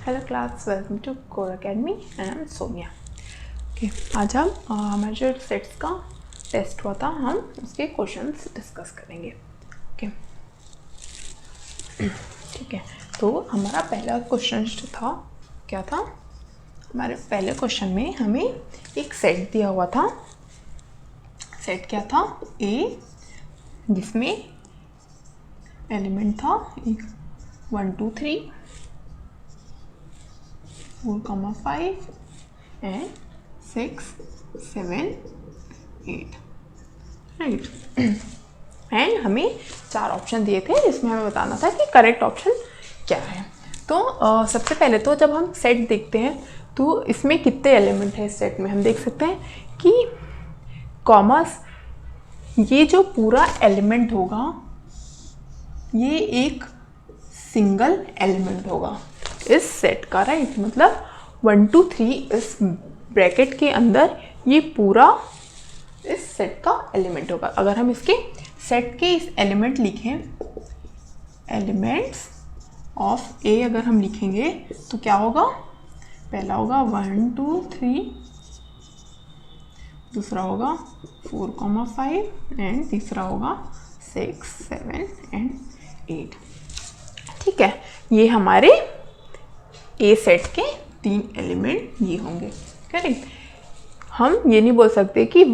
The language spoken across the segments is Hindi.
Hello class, welcome to Core Academy. I am Sonia. Okay, आज हम हमारे जो सेट्स का टेस्ट हुआ था, हम उसके क्वेश्चंस डिस्कस करेंगे। ओके, ठीक है। तो हमारा पहला क्वेश्चन जो था, क्या था? हमारे पहले क्वेश्चन में हमें एक सेट दिया हुआ था। सेट क्या था? ए, जिसमें एलिमेंट था 1 2 3 4, 5 and 6 7 8, राइट। एंड हमें 4 ऑप्शन दिए थे, जिसमें हमें बताना था कि करेक्ट ऑप्शन क्या है। तो सबसे पहले तो जब हम सेट देखते हैं तो इसमें कितने एलिमेंट है। इस सेट में हम देख सकते हैं कि कॉमर्स, ये जो पूरा एलिमेंट होगा ये एक सिंगल एलिमेंट होगा इस सेट का, राइट। मतलब 1 2 3 इस ब्रैकेट के अंदर ये पूरा इस सेट का एलिमेंट होगा। अगर हम इसके सेट के इस एलिमेंट लिखें, एलिमेंट्स ऑफ ए अगर हम लिखेंगे तो क्या होगा? पहला होगा 1 2 3, दूसरा होगा 4, 5 एंड तीसरा होगा 6 7 एंड 8। ठीक है, ये हमारे ए सेट के 3 एलिमेंट ये होंगे, करेक्ट। हम ये नहीं बोल सकते कि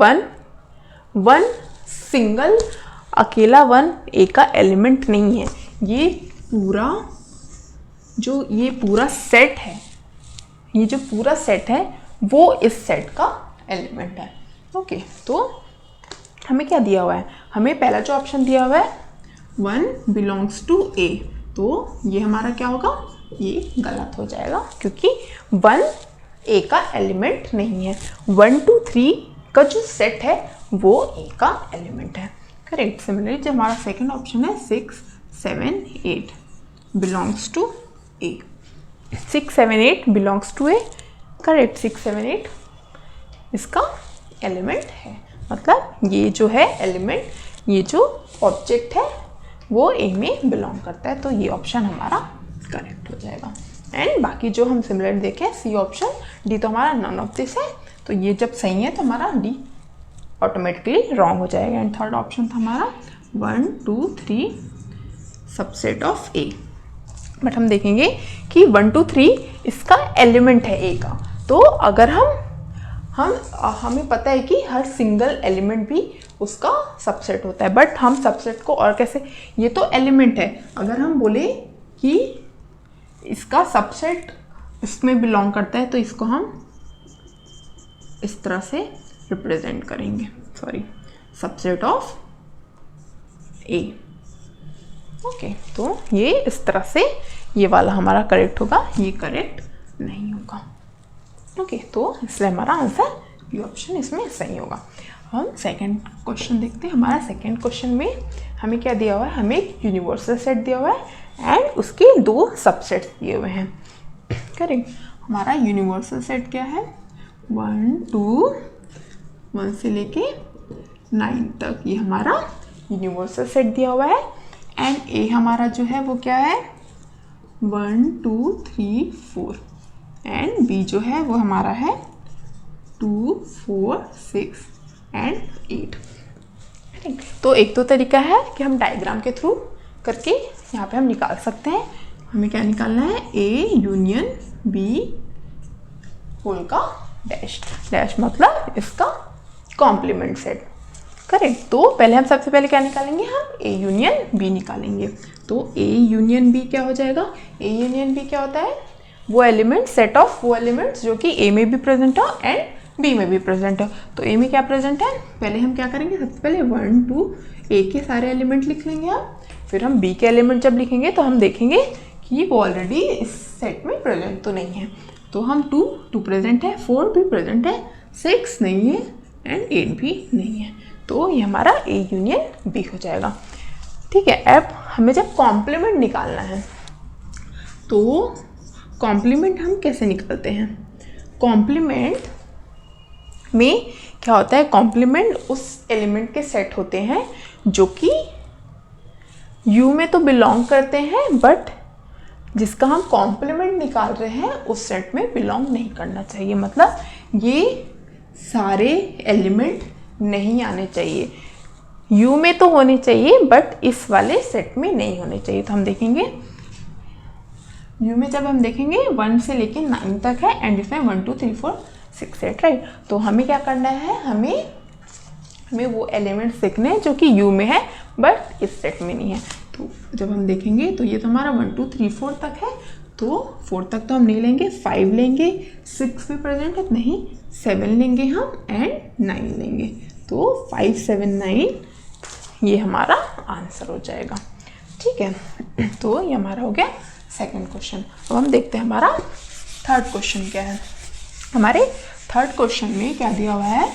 वन सिंगल अकेला 1 ए का एलिमेंट नहीं है। ये पूरा सेट है, ये जो पूरा सेट है वो इस सेट का एलिमेंट है। ओके, तो हमें क्या दिया हुआ है? हमें पहला जो ऑप्शन दिया हुआ है 1 बिलोंग्स टू ए, तो ये हमारा क्या होगा? ये गलत हो जाएगा, क्योंकि 1 ए का एलिमेंट नहीं है। 1 2 3 का जो सेट है वो ए का एलिमेंट है, करेक्ट। सिमिलरली जो हमारा सेकंड ऑप्शन है 6 7 8 belongs to A, 6 7 8 belongs to A, correct. 6 7 8 इसका एलिमेंट है। मतलब ये जो है एलिमेंट, ये जो ऑब्जेक्ट है वो ए में बिलोंग करता है, तो ये ऑप्शन हमारा करेक्ट हो जाएगा। एंड बाकी जो हम सिमिलर देखें, सी ऑप्शन, डी तो हमारा नन ऑफ दिस है, तो ये जब सही है तो हमारा डी ऑटोमेटिकली रॉन्ग हो जाएगा। एंड थर्ड ऑप्शन था हमारा 1 2 3 सबसेट ऑफ ए, बट हम देखेंगे कि 1 2 3 इसका एलिमेंट है ए का। तो अगर हमें पता है कि हर सिंगल एलिमेंट भी उसका सबसेट होता है, बट हम सबसेट को और कैसे, ये तो एलिमेंट है, अगर हम बोले कि इसका सबसेट इसमें बिलोंग करता है तो इसको हम इस तरह से रिप्रेजेंट करेंगे, sorry, subset of A. Okay, तो ये इस तरह से ये वाला हमारा करेक्ट होगा, ये करेक्ट नहीं होगा। ओके, तो इसलिए हमारा आंसर ये ऑप्शन इसमें सही होगा। हम सेकंड क्वेश्चन देखते हैं। हमारा सेकंड क्वेश्चन में हमें क्या दिया हुआ है? हमें एक यूनिवर्सल सेट दिया हुआ है एंड उसके 2 सबसेट्स दिए हुए हैं, करेक्ट। हमारा यूनिवर्सल सेट क्या है? 1 से लेके 9 तक ये हमारा यूनिवर्सल सेट दिया हुआ है। एंड ए हमारा जो है वो क्या है? 1 2 3 4 एंड बी जो है वो हमारा है 2 4 6 एंड 8। तो एक तो तरीका है कि हम डायग्राम के थ्रू करके यहाँ पे हम निकाल सकते हैं। हमें क्या निकालना है? ए यूनियन बी होल का डैश, डैश मतलब इसका कॉम्प्लीमेंट सेट, करेक्ट। तो पहले हम सबसे पहले क्या निकालेंगे? हम ए यूनियन बी निकालेंगे। तो ए यूनियन बी क्या हो जाएगा? ए यूनियन बी क्या होता है? वो एलिमेंट, सेट ऑफ वो एलिमेंट्स जो कि ए में भी प्रेजेंट हो एंड बी में भी प्रेजेंट हो। तो ए में क्या प्रेजेंट है? पहले हम क्या करेंगे? सबसे पहले 1 2 ए के सारे एलिमेंट लिख लेंगे हम, फिर हम बी के एलिमेंट जब लिखेंगे तो हम देखेंगे कि वो ऑलरेडी इस सेट में प्रेजेंट तो नहीं है, तो हम 2 प्रेजेंट है, 4 भी प्रेजेंट है, 6 नहीं है एंड 8 भी नहीं है। तो ये हमारा ए यूनियन बी हो जाएगा। ठीक है, अब हमें जब कॉम्प्लीमेंट निकालना है तो कॉम्प्लीमेंट हम कैसे निकालते हैं? कॉम्प्लीमेंट में क्या होता है? कॉम्प्लीमेंट उस एलिमेंट के सेट होते हैं जो कि यू में तो बिलोंग करते हैं बट जिसका हम कॉम्प्लीमेंट निकाल रहे हैं उस सेट में बिलोंग नहीं करना चाहिए। मतलब ये सारे एलिमेंट नहीं आने चाहिए, यू में तो होने चाहिए बट इस वाले सेट में नहीं होने चाहिए। तो हम देखेंगे यू में जब हम देखेंगे 1 से लेके 9 तक है एंड इसमें 1 2 3 4 6 8 राइट। तो हमें क्या करना है, हमें वो एलिमेंट्स देखने हैं जो कि यू में है बट इस सेट में नहीं है। तो जब हम देखेंगे तो ये तो हमारा 1 2 3 4 तक है, तो 4 तक तो हम नहीं लेंगे, 5 लेंगे, 6 भी प्रेजेंट है नहीं, 7 लेंगे हम एंड 9 लेंगे। तो 5 7 9 ये हमारा आंसर हो जाएगा। ठीक है, तो ये हमारा हो गया सेकंड क्वेश्चन। अब हम देखते हैं हमारा थर्ड क्वेश्चन क्या है। हमारे थर्ड क्वेश्चन में क्या दिया हुआ है,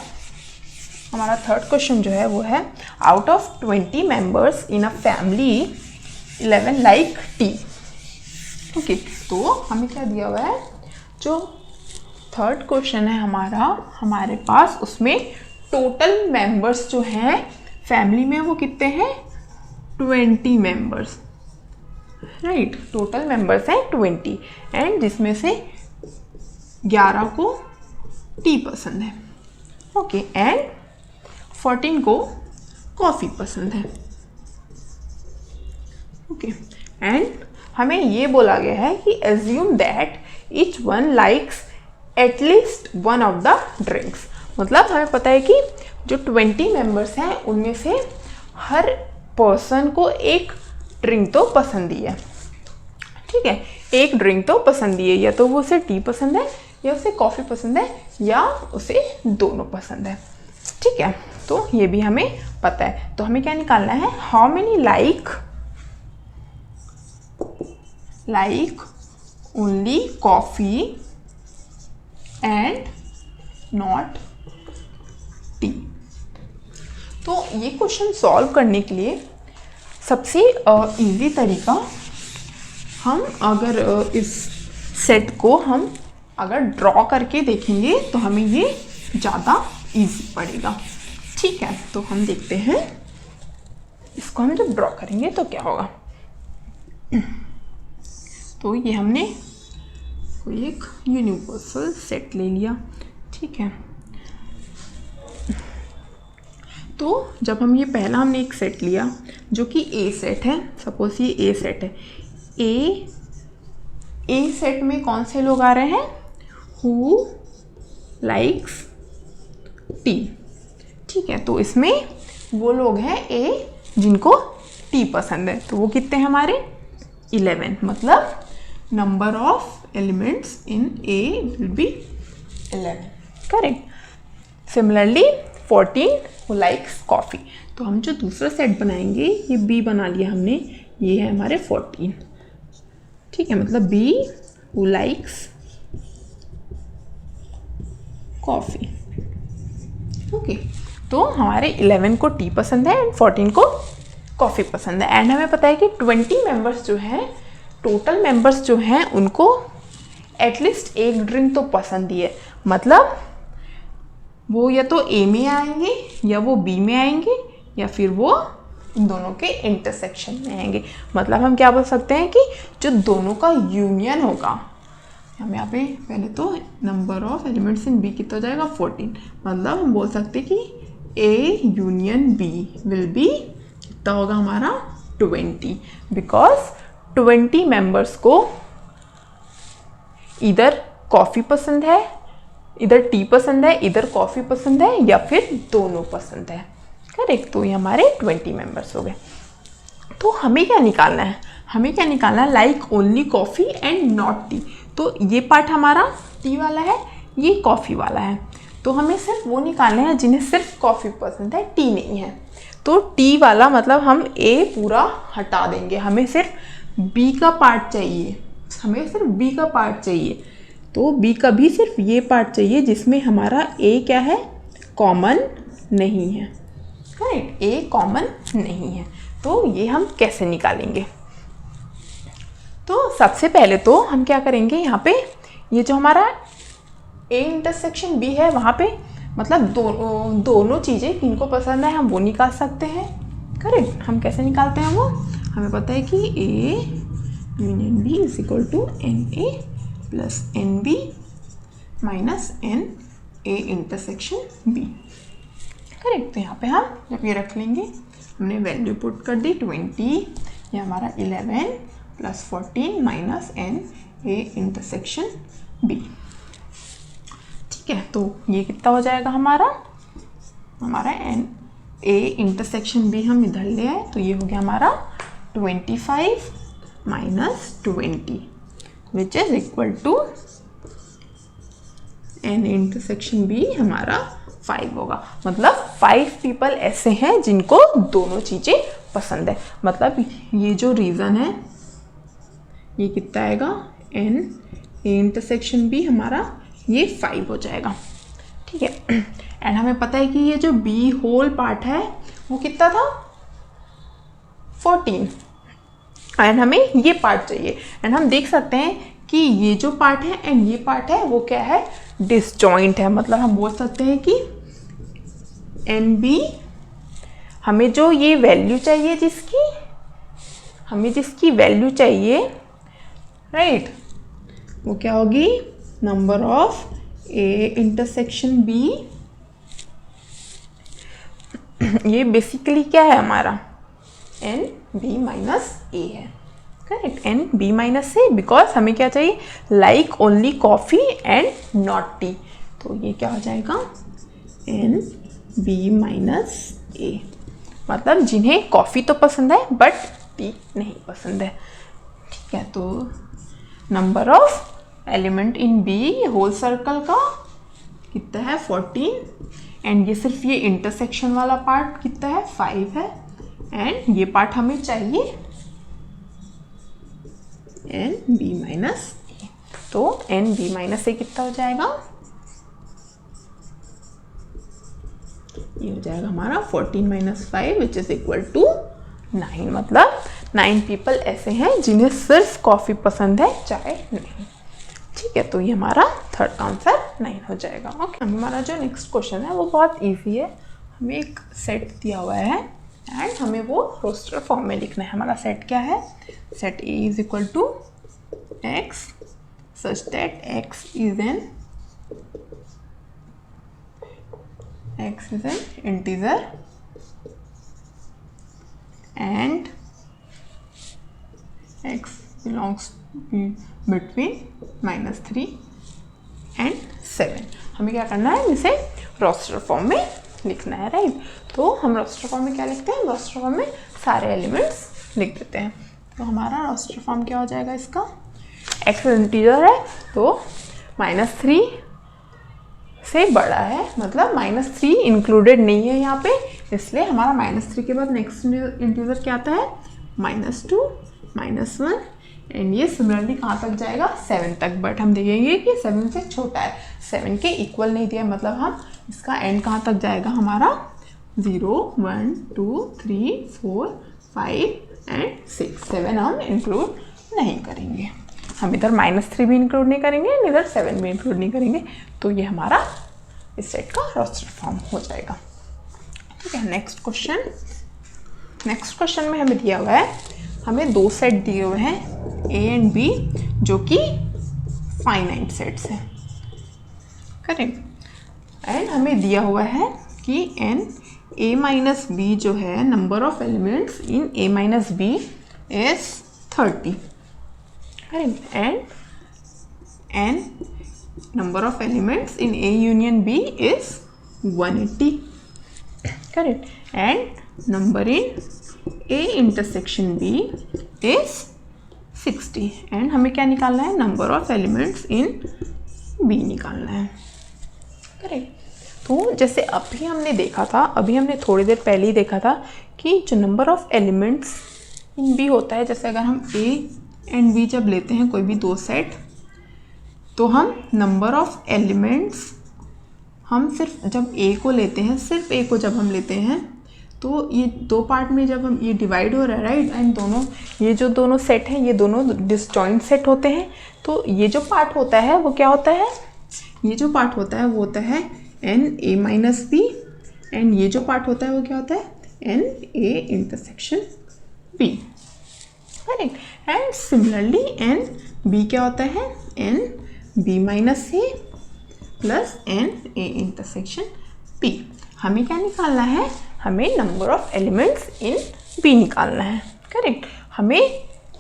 हमारा थर्ड क्वेश्चन जो है वो है out of 20 members in a family 11 like T. Okay, तो हमें क्या दिया हुआ है, जो थर्ड क्वेश्चन है हमारे पास उसमें टोटल मेंबर्स जो हैं फैमिली में वो कितने हैं, 20 मेंबर्स राइट। टोटल मेंबर्स हैं 20 एंड जिसमें से 11 को टी पसंद है। ओके, एंड 14 को कॉफ़ी पसंद है। ओके, एंड हमें ये बोला गया है कि assume that each one likes at least one of the drinks. मतलब हमें पता है कि जो 20 मेंबर्स हैं उनमें से हर पर्सन को एक ड्रिंक तो पसंद ही है। ठीक है, एक ड्रिंक तो पसंद ही है, या तो वो उसे टी पसंद है या उसे कॉफ़ी पसंद है या उसे दोनों पसंद है। ठीक है, तो ये भी हमें पता है। तो हमें क्या निकालना है, how many like only coffee and not tea. तो ये क्वेश्चन सॉल्व करने के लिए सबसे इजी तरीका, हम अगर इस सेट को हम अगर ड्रॉ करके देखेंगे तो हमें ये ज़्यादा इजी पड़ेगा। ठीक है, तो हम देखते हैं इसको हम जब ड्रॉ करेंगे तो क्या होगा। तो ये हमने कोई एक यूनिवर्सल सेट ले लिया। ठीक है, तो जब हम ये पहला हमने एक सेट लिया जो कि ए सेट है, सपोज ये ए सेट है, ए सेट में कौन से लोग आ रहे हैं, हु लाइक्स टी। ठीक है, तो इसमें वो लोग हैं ए जिनको टी पसंद है, तो वो कितने हैं हमारे 11। मतलब number of elements in A will be 11, correct. Similarly 14 who likes coffee. तो हम जो दूसरा सेट बनाएंगे, ये बी बना लिया हमने, ये है हमारे 14। ठीक है, मतलब B who likes coffee. Okay, तो हमारे 11 को टी पसंद है एंड 14 को कॉफ़ी पसंद है। एंड हमें पता है कि 20 मेंबर्स जो हैं, टोटल मेंबर्स जो हैं उनको एटलीस्ट एक ड्रिंक तो पसंद ही है। मतलब वो या तो ए में आएंगे या वो बी में आएंगे या फिर वो इन दोनों के इंटरसेक्शन में आएंगे। मतलब हम क्या बोल सकते हैं कि जो दोनों का यूनियन होगा, हम यहाँ पे पहले तो number of elements in B कितना हो जाएगा 14। मतलब हम बोल सकते हैं कि A union B will be कितना होगा हमारा 20, बिकॉज 20 मेंबर्स को इधर कॉफ़ी पसंद है, इधर टी पसंद है, इधर कॉफ़ी पसंद है या फिर दोनों पसंद है, करेक्ट। तो ये हमारे 20 मेंबर्स हो गए। तो हमें क्या निकालना है, हमें क्या निकालना है, like only coffee and not tea. तो ये पार्ट हमारा टी वाला है, ये कॉफ़ी वाला है। तो हमें सिर्फ वो निकालना है जिन्हें सिर्फ कॉफ़ी पसंद है, टी नहीं है। तो टी वाला मतलब हम ए पूरा हटा देंगे, हमें सिर्फ बी का पार्ट चाहिए, हमें सिर्फ बी का पार्ट चाहिए। तो बी का भी सिर्फ ये पार्ट चाहिए जिसमें हमारा ए क्या है, कॉमन नहीं है, राइट, ए कॉमन नहीं है। तो ये हम कैसे निकालेंगे, तो सबसे पहले तो हम क्या करेंगे, यहाँ पे ये जो हमारा ए इंटरसेक्शन बी है वहाँ पे मतलब दोनों चीज़ें किनको पसंद है हम वो निकाल सकते हैं, करेक्ट। हम कैसे निकालते हैं वो, हमें पता है कि A union B is equal to n A plus n B minus n A intersection B. Correct. तो यहाँ पे हम जब ये रख लेंगे, हमने वैल्यू पुट कर दी 20, ये हमारा 11 plus 14 minus n A intersection B. ठीक है, तो ये कितना हो जाएगा हमारा एन ए इंटरसेक्शन बी हम इधर ले आए, तो ये हो गया हमारा 25 minus 20 which is equal to n intersection B हमारा 5 होगा। मतलब 5 पीपल ऐसे हैं जिनको दोनों चीज़ें पसंद है। मतलब ये जो रीज़न है ये कितना आएगा, एन ए इंटरसेक्शन बी हमारा ये 5 हो जाएगा। ठीक है, एंड हमें पता है कि ये जो बी होल पार्ट है वो कितना था, 14, एंड हमें ये पार्ट चाहिए। एंड हम देख सकते हैं कि ये जो पार्ट है एंड ये पार्ट है वो क्या है, डिसजॉइंट है। मतलब हम बोल सकते हैं कि एन बी, हमें जो ये वैल्यू चाहिए जिसकी वैल्यू चाहिए, राइट, वो क्या होगी, number of A intersection B. ये बेसिकली क्या है हमारा, एन बी माइनस ए है। Correct, n B minus A, because हमें क्या चाहिए, like only coffee and not tea. तो ये क्या हो जाएगा, एन बी माइनस ए। मतलब जिन्हें कॉफ़ी तो पसंद है बट टी नहीं पसंद है। ठीक है, तो number of element in B whole circle का कितना है, 14, एंड ये सिर्फ ये इंटरसेक्शन वाला पार्ट कितना है, 5 है, एंड ये पार्ट हमें चाहिए एन बी माइनस ए। तो एन बी माइनस ए कितना हो जाएगा, ये हो जाएगा हमारा 14 minus 5 which is equal to 9। मतलब 9 पीपल ऐसे हैं जिन्हें सिर्फ कॉफ़ी पसंद है, चाय नहीं। ठीक है, तो ये हमारा थर्ड का आंसर 9 हो जाएगा। ओके, हमारा जो नेक्स्ट क्वेश्चन है वो बहुत इजी है। हमें एक सेट दिया हुआ है एंड हमें वो रोस्टर फॉर्म में लिखना है। हमारा सेट क्या है, set A is equal to x such that x is an integer and x belongs between -3 and 7। हमें क्या करना है, इसे रोस्टर फॉर्म में लिखना है, राइट। तो हम रोस्टर फॉर्म में क्या लिखते हैं, रोस्टर फॉर्म में सारे एलिमेंट्स लिख देते हैं। तो हमारा रोस्टर फॉर्म क्या हो जाएगा इसका, x इंटीजर है तो -3 से बड़ा है, मतलब -3 इंक्लूडेड नहीं है यहाँ पे, इसलिए हमारा -3 के बाद नेक्स्ट इंटीजर क्या आता है, -2 -1, एंड ये सिमिलरली कहाँ तक जाएगा, 7 तक। बट हम देखेंगे कि 7 से छोटा है, 7 के इक्वल नहीं दिया, मतलब हम इसका एंड कहाँ तक जाएगा हमारा, 0 1 2 3 4 5 एंड 6। 7 हम इंक्लूड नहीं करेंगे, हम इधर -3 भी इंक्लूड नहीं करेंगे, इधर 7 भी इंक्लूड नहीं करेंगे। तो ये हमारा इस सेट का रोस्टर फॉर्म हो जाएगा। ठीक है, नेक्स्ट क्वेश्चन में हमें दिया हुआ है, हमें 2 सेट दिए हुए हैं ए एंड बी जो कि फाइनाइट सेट्स हैं, करेक्ट। एंड हमें दिया हुआ है कि एन ए माइनस बी जो है, number of elements in A minus B is 30, correct, and number of elements in A union B is 180, correct, and number in A intersection B is 60, and हमें क्या निकालना है, number of elements in B निकालना है, करेक्ट। तो जैसे अभी हमने थोड़ी देर पहले ही देखा था कि जो number of elements in B होता है, जैसे अगर हम A एंड B जब लेते हैं कोई भी 2 सेट, तो हम नंबर ऑफ एलिमेंट्स, हम सिर्फ जब ए को लेते हैं, सिर्फ ए को जब हम लेते हैं, तो ये 2 पार्ट में जब हम ये डिवाइड हो रहा है, राइट, एंड ये जो दोनों सेट हैं ये दोनों डिसजॉइंट सेट होते हैं। तो ये जो पार्ट होता है वो क्या होता है, ये जो पार्ट होता है वो होता है n A minus B, and ये जो पार्ट होता है वो क्या होता है, n A intersection B, correct. And similarly n B क्या होता है, n B minus A plus n A intersection B. हमें क्या निकालना है, हमें number of elements in B निकालना है। करेक्ट। हमें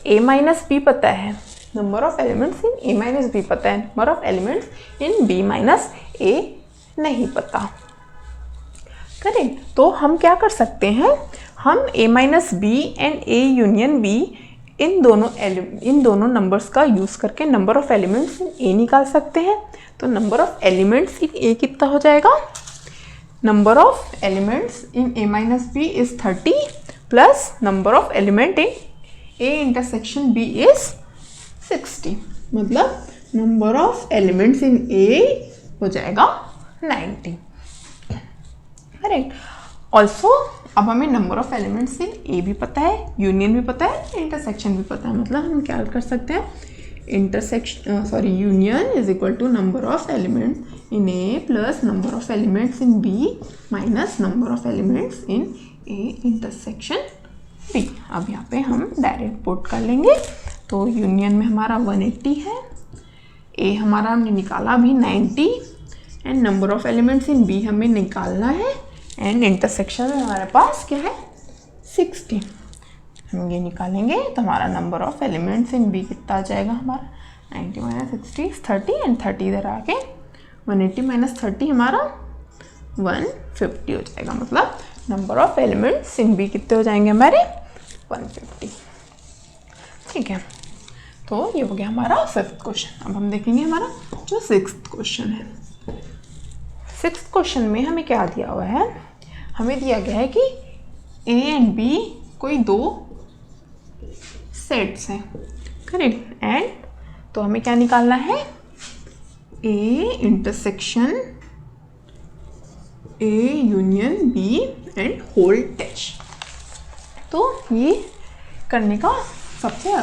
ए माइनस बी पता है, number of elements in A minus B पता है, number of elements in B minus ए नहीं पता। करेक्ट। तो हम क्या कर सकते हैं, हम A minus B and A union B इन दोनों नंबर्स का यूज़ करके number of elements in A निकाल सकते हैं। तो number of elements in A कितना हो जाएगा, number of elements in A minus B is 30 plus number of element in A intersection B is 60, मतलब number of elements in A हो जाएगा 90। करेक्ट। ऑल्सो अब हमें नंबर ऑफ एलिमेंट्स इन ए भी पता है, यूनियन भी पता है, इंटरसेक्शन भी पता है, मतलब हम क्या कर सकते हैं, union is equal to number of elements in A plus number of elements in B minus number of elements in A intersection B. अब यहाँ पे हम डायरेक्ट पुट कर लेंगे। तो यूनियन में हमारा 180 है, ए हमारा हमने निकाला अभी 90 and number of elements in B हमें निकालना है एंड इंटरसेक्शन में हमारे पास क्या है 60। हम ये निकालेंगे तो हमारा number of elements in B कितना आ जाएगा, हमारा 90 माइनस 60 30 एंड 30 इधर आके 180 माइनस 30 हमारा 150 हो जाएगा, मतलब number of elements in B कितने हो जाएंगे हमारे 150। ठीक है। तो ये हो गया हमारा 5th क्वेश्चन। अब हम देखेंगे हमारा जो 6th क्वेश्चन है। 6th क्वेश्चन में हमें क्या दिया हुआ है, हमें दिया गया है कि ए एंड बी कोई दो सेट्स हैं। करेक्ट। एंड तो हमें क्या निकालना है, A intersection A union B and whole dash. तो ये करने का सबसे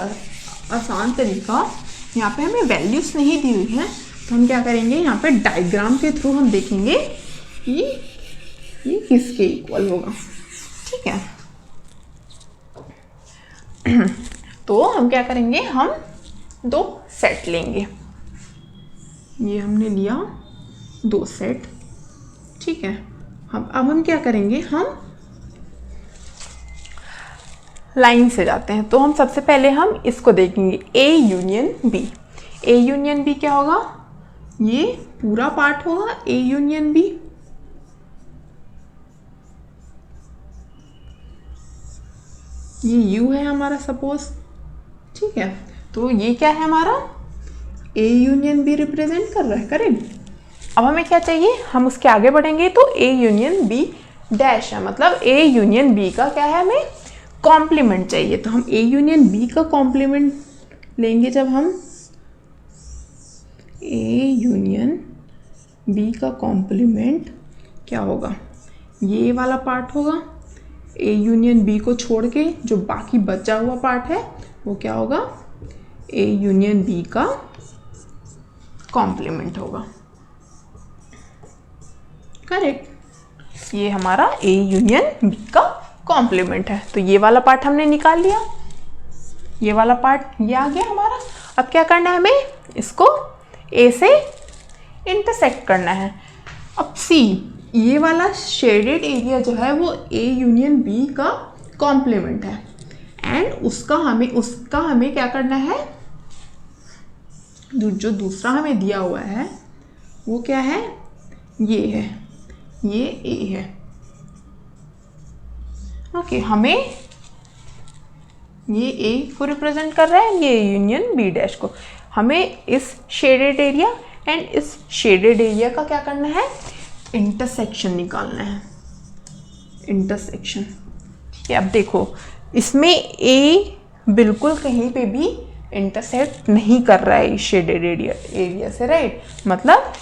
आसान तरीका, यहाँ पे हमें वैल्यूज नहीं दी हुई है तो हम क्या करेंगे, यहाँ पे डायग्राम के थ्रू हम देखेंगे कि ये किसके इक्वल होगा। ठीक है। तो हम क्या करेंगे, हम दो सेट लेंगे, ये हमने लिया 2 सेट। ठीक है। अब हम क्या करेंगे, हम लाइन से जाते हैं। तो हम सबसे पहले हम इसको देखेंगे, A union B. A union B क्या होगा, ये पूरा पार्ट होगा ए यूनियन बी। ये यू है हमारा सपोज। ठीक है। तो ये क्या है हमारा, ए यूनियन बी रिप्रेजेंट कर रहा है। करेक्ट। अब हमें क्या चाहिए, हम उसके आगे बढ़ेंगे तो ए यूनियन बी डैश है, मतलब ए यूनियन बी का क्या है, हमें कॉम्प्लीमेंट चाहिए। तो हम ए यूनियन बी का कॉम्प्लीमेंट लेंगे, जब हम ए यूनियन बी का कॉम्प्लीमेंट क्या होगा, ये वाला पार्ट होगा। ए यूनियन बी को छोड़ के जो बाकी बचा हुआ पार्ट है वो क्या होगा, ए यूनियन बी का कॉम्प्लीमेंट होगा। करेक्ट। ये हमारा ए यूनियन बी का कॉम्प्लीमेंट है। तो ये वाला पार्ट हमने निकाल लिया, ये वाला पार्ट ये आ गया हमारा। अब क्या करना है, हमें इसको ए से इंटरसेक्ट करना है। अब सी, ये वाला शेडेड एरिया जो है वो ए यूनियन बी का कॉम्प्लीमेंट है एंड उसका हमें क्या करना है, जो दूसरा हमें दिया हुआ है वो क्या है, ये है, ये ए है। ओके। हमें ये ए को रिप्रेजेंट कर रहा है, ये यूनियन बी डैश को। हमें इस शेडेड एरिया एंड इस शेडेड एरिया का क्या करना है, इंटरसेक्शन निकालना है, इंटरसेक्शन। ठीक है। अब देखो इसमें ए बिल्कुल कहीं पे भी इंटरसेक्ट नहीं कर रहा है इस शेडेड एरिया से, राइट। मतलब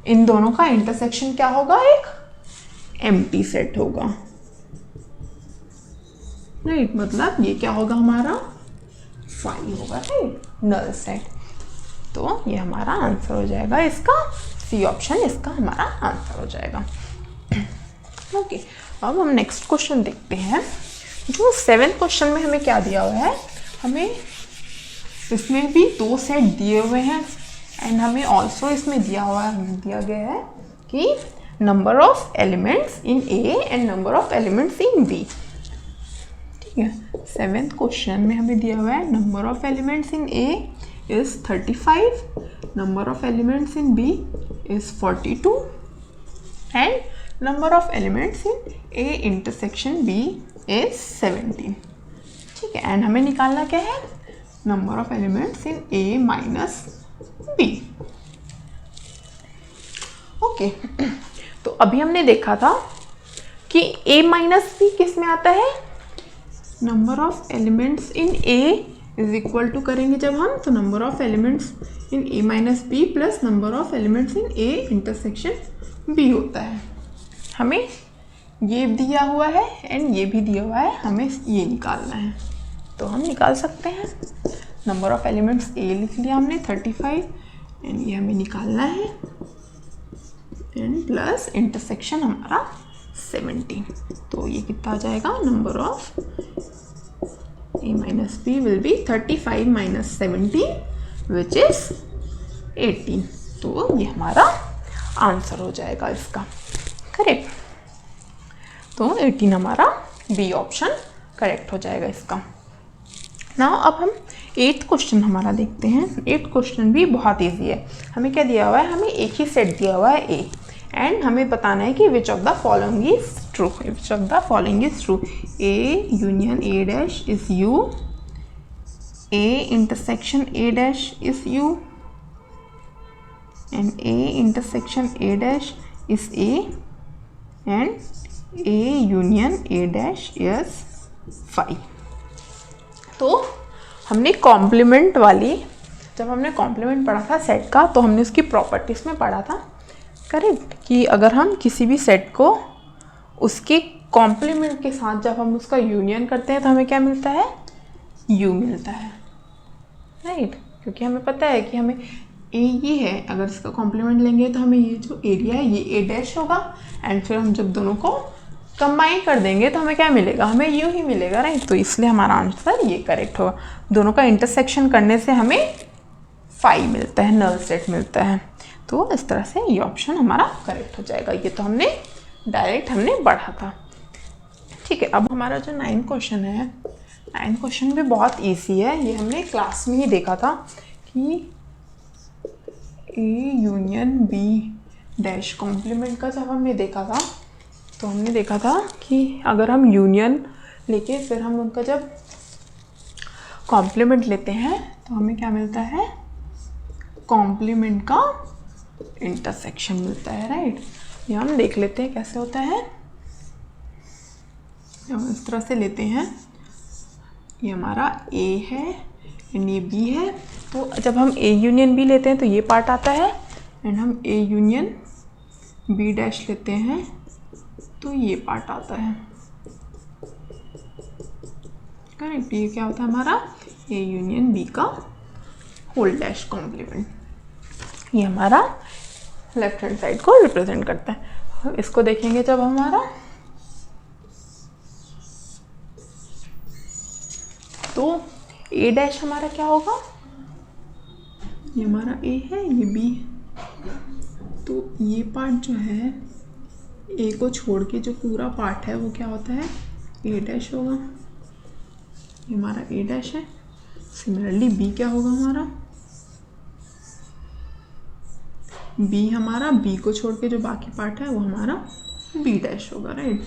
इन दोनों का इंटरसेक्शन क्या होगा, एक एम्प्टी सेट होगा, राइट। मतलब ये क्या होगा, हमारा 5 होगा, राइट, नल सेट। तो ये हमारा आंसर हो जाएगा, इसका सी ऑप्शन इसका हमारा आंसर हो जाएगा। ओके। अब हम नेक्स्ट क्वेश्चन देखते हैं। जो 7th क्वेश्चन में हमें क्या दिया हुआ है, हमें इसमें भी 2 सेट दिए हुए हैं एंड हमें ऑल्सो इसमें दिया गया है कि number of elements in A and number of elements in B. ठीक है, 7th क्वेश्चन में हमें दिया हुआ है number of elements in A is 35, number of elements in B is 42 and number of elements in A intersection B is 17। ठीक है, एंड हमें निकालना क्या है, number of elements in A minus B. Okay, तो अभी हमने देखा था कि a माइनस बी किस में आता है, number of elements in a is equal to करेंगे जब हम, तो number of elements in a minus B plus number of elements in a intersection b होता है। हमें ये दिया हुआ है एंड ये भी दिया हुआ है, हमें ये निकालना है, तो हम निकाल सकते हैं। नंबर ऑफ एलिमेंट्स a लिख लिया हमने 35 एंड ये हमें निकालना है एंड प्लस इंटरसेक्शन हमारा 17, तो ये कितना आ जाएगा, number of a minus B will be 35 minus 17 which is 18। तो ये हमारा आंसर हो जाएगा इसका, करेक्ट। तो 18 हमारा बी ऑप्शन करेक्ट हो जाएगा इसका। ना अब हम 8th क्वेश्चन हमारा देखते हैं। 8th क्वेश्चन भी बहुत इजी है। हमें क्या दिया हुआ है, हमें एक ही सेट दिया हुआ है ए एंड हमें बताना है कि which of the following is true. Which of the following is true, A union A dash is you, A intersection A dash is you and A intersection A dash is A and A union A dash is 5। तो हमने कॉम्प्लीमेंट वाली, जब हमने कॉम्प्लीमेंट पढ़ा था सेट का, तो हमने उसकी प्रॉपर्टीज़ में पढ़ा था, करेक्ट, कि अगर हम किसी भी सेट को उसके कॉम्प्लीमेंट के साथ जब हम उसका यूनियन करते हैं तो हमें क्या मिलता है, यू मिलता है, राइट। क्योंकि हमें पता है कि हमें ए ये है, अगर इसका कॉम्प्लीमेंट लेंगे तो हमें ये जो एरिया है ये ए डैश होगा एंड फिर हम जब दोनों को कंबाइन कर देंगे तो हमें क्या मिलेगा, हमें यू ही मिलेगा, राइट। तो इसलिए हमारा आंसर ये करेक्ट होगा। दोनों का इंटरसेक्शन करने से हमें 5 मिलता है, नल सेट मिलता है। तो इस तरह से ये ऑप्शन हमारा करेक्ट हो जाएगा। ये तो हमने डायरेक्ट हमने पढ़ा था। ठीक है, अब हमारा जो 9th क्वेश्चन है, 9th क्वेश्चन भी बहुत ईजी है। ये हमने क्लास में ही देखा था कि A union B dash complement का जब हमने देखा था तो हमने देखा था कि अगर हम यूनियन लेके फिर हम उनका जब कॉम्प्लीमेंट लेते हैं तो हमें क्या मिलता है, कॉम्प्लीमेंट का इंटरसेक्शन मिलता है, राइट। ये हम देख लेते हैं कैसे होता है। हम इस तरह से लेते हैं, ये हमारा ए है एंड ये बी है। तो जब हम ए यूनियन बी लेते हैं तो ये पार्ट आता है एंड हम ए यूनियन बी डैश लेते हैं तो ये पार्ट आता है, करेक्ट। ये क्या होता है हमारा, ए यूनियन बी का होल डैश कॉम्प्लीमेंट। ये हमारा लेफ्ट हैंड साइड को रिप्रेजेंट करता है। इसको देखेंगे जब हमारा, तो ए डैश हमारा क्या होगा, ये हमारा ए है, ये बी है, तो ये पार्ट जो है ए को छोड़ के जो पूरा पार्ट है वो क्या होता है, ए डैश होगा। ये हमारा ए डैश है। सिमिलरली बी क्या होगा हमारा, बी हमारा, बी को छोड़ के जो बाकी पार्ट है वो हमारा बी डैश होगा, राइट।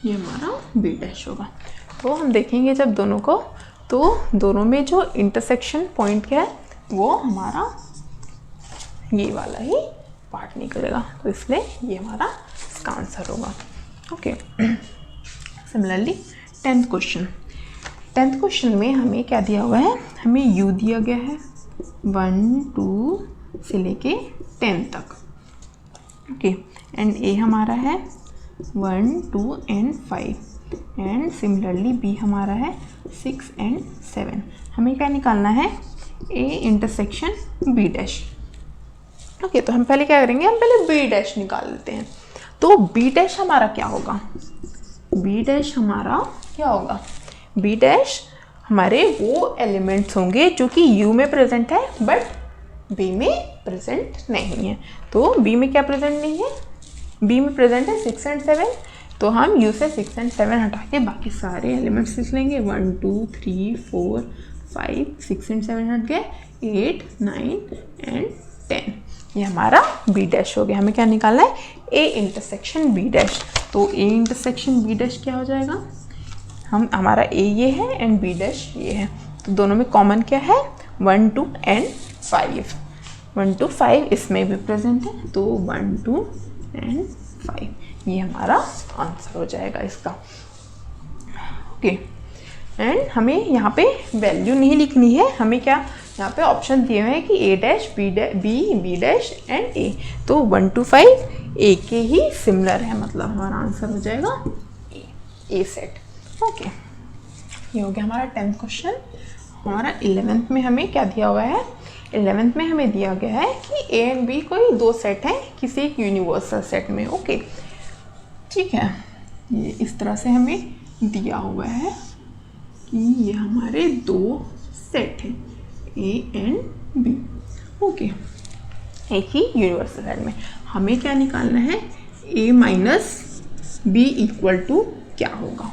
ये हमारा बी डैश होगा। तो हम देखेंगे जब दोनों को, तो दोनों में जो इंटरसेक्शन पॉइंट क्या है वो हमारा ये वाला ही पार्ट निकलेगा, तो इसलिए ये हमारा इसका आंसर होगा। Okay, similarly 10th question. 10th question में हमें क्या दिया हुआ है, हमें यू दिया गया है 1 2 से लेके 10 तक, ओके, एंड ए हमारा है 1 2 एंड 5 एंड सिमिलरली बी हमारा है 6 एंड 7। हमें क्या निकालना है, A intersection B dash. Okay, तो हम पहले क्या करेंगे, हम पहले बी डैश निकाल लेते हैं। तो बी डैश हमारा क्या होगा, बी डैश हमारा क्या होगा, बी डैश हमारे वो एलिमेंट्स होंगे जो कि यू में प्रेजेंट है बट बी में प्रेजेंट नहीं है। तो बी में क्या प्रेजेंट नहीं है, बी में प्रेजेंट है 6 और 7, तो हम यू से 6 और 7 हटा के बाकी सारे एलिमेंट्स लिख लेंगे। 1 2 3 4 5 6 और 7 हट गए, 8 9 और 10। ये हमारा बी डैश हो गया। हमें क्या निकालना है, ए इंटरसेक्शन बी डैश। तो ए इंटरसेक्शन बी डैश क्या हो जाएगा, हमारा ए ये है एंड बी डैश ये है, तो दोनों में कॉमन क्या है 1 2 और 5। 1 2 5 इसमें भी प्रेजेंट है, तो 1 2 और 5 ये हमारा आंसर हो जाएगा इसका। ओके, एंड हमें यहाँ पे वैल्यू नहीं लिखनी है, हमें क्या यहाँ पे ऑप्शन दिए हुए हैं कि ए डैश बी डैश एंड ए, तो 1 2 5 ए के ही सिमिलर है, मतलब हमारा आंसर हो जाएगा ए सेट। ओके, ये हो गया हमारा 10th क्वेश्चन। हमारा 11th में हमें क्या दिया हुआ है, 11th में हमें दिया गया है कि ए एंड बी कोई दो सेट हैं किसी एक यूनिवर्सल सेट में। ओके, ठीक है, ये इस तरह से हमें दिया हुआ है कि ये हमारे दो सेट हैं ए एंड बी। ओके, एक ही यूनिवर्सल सेट में हमें क्या निकालना है, A minus B equal to क्या होगा।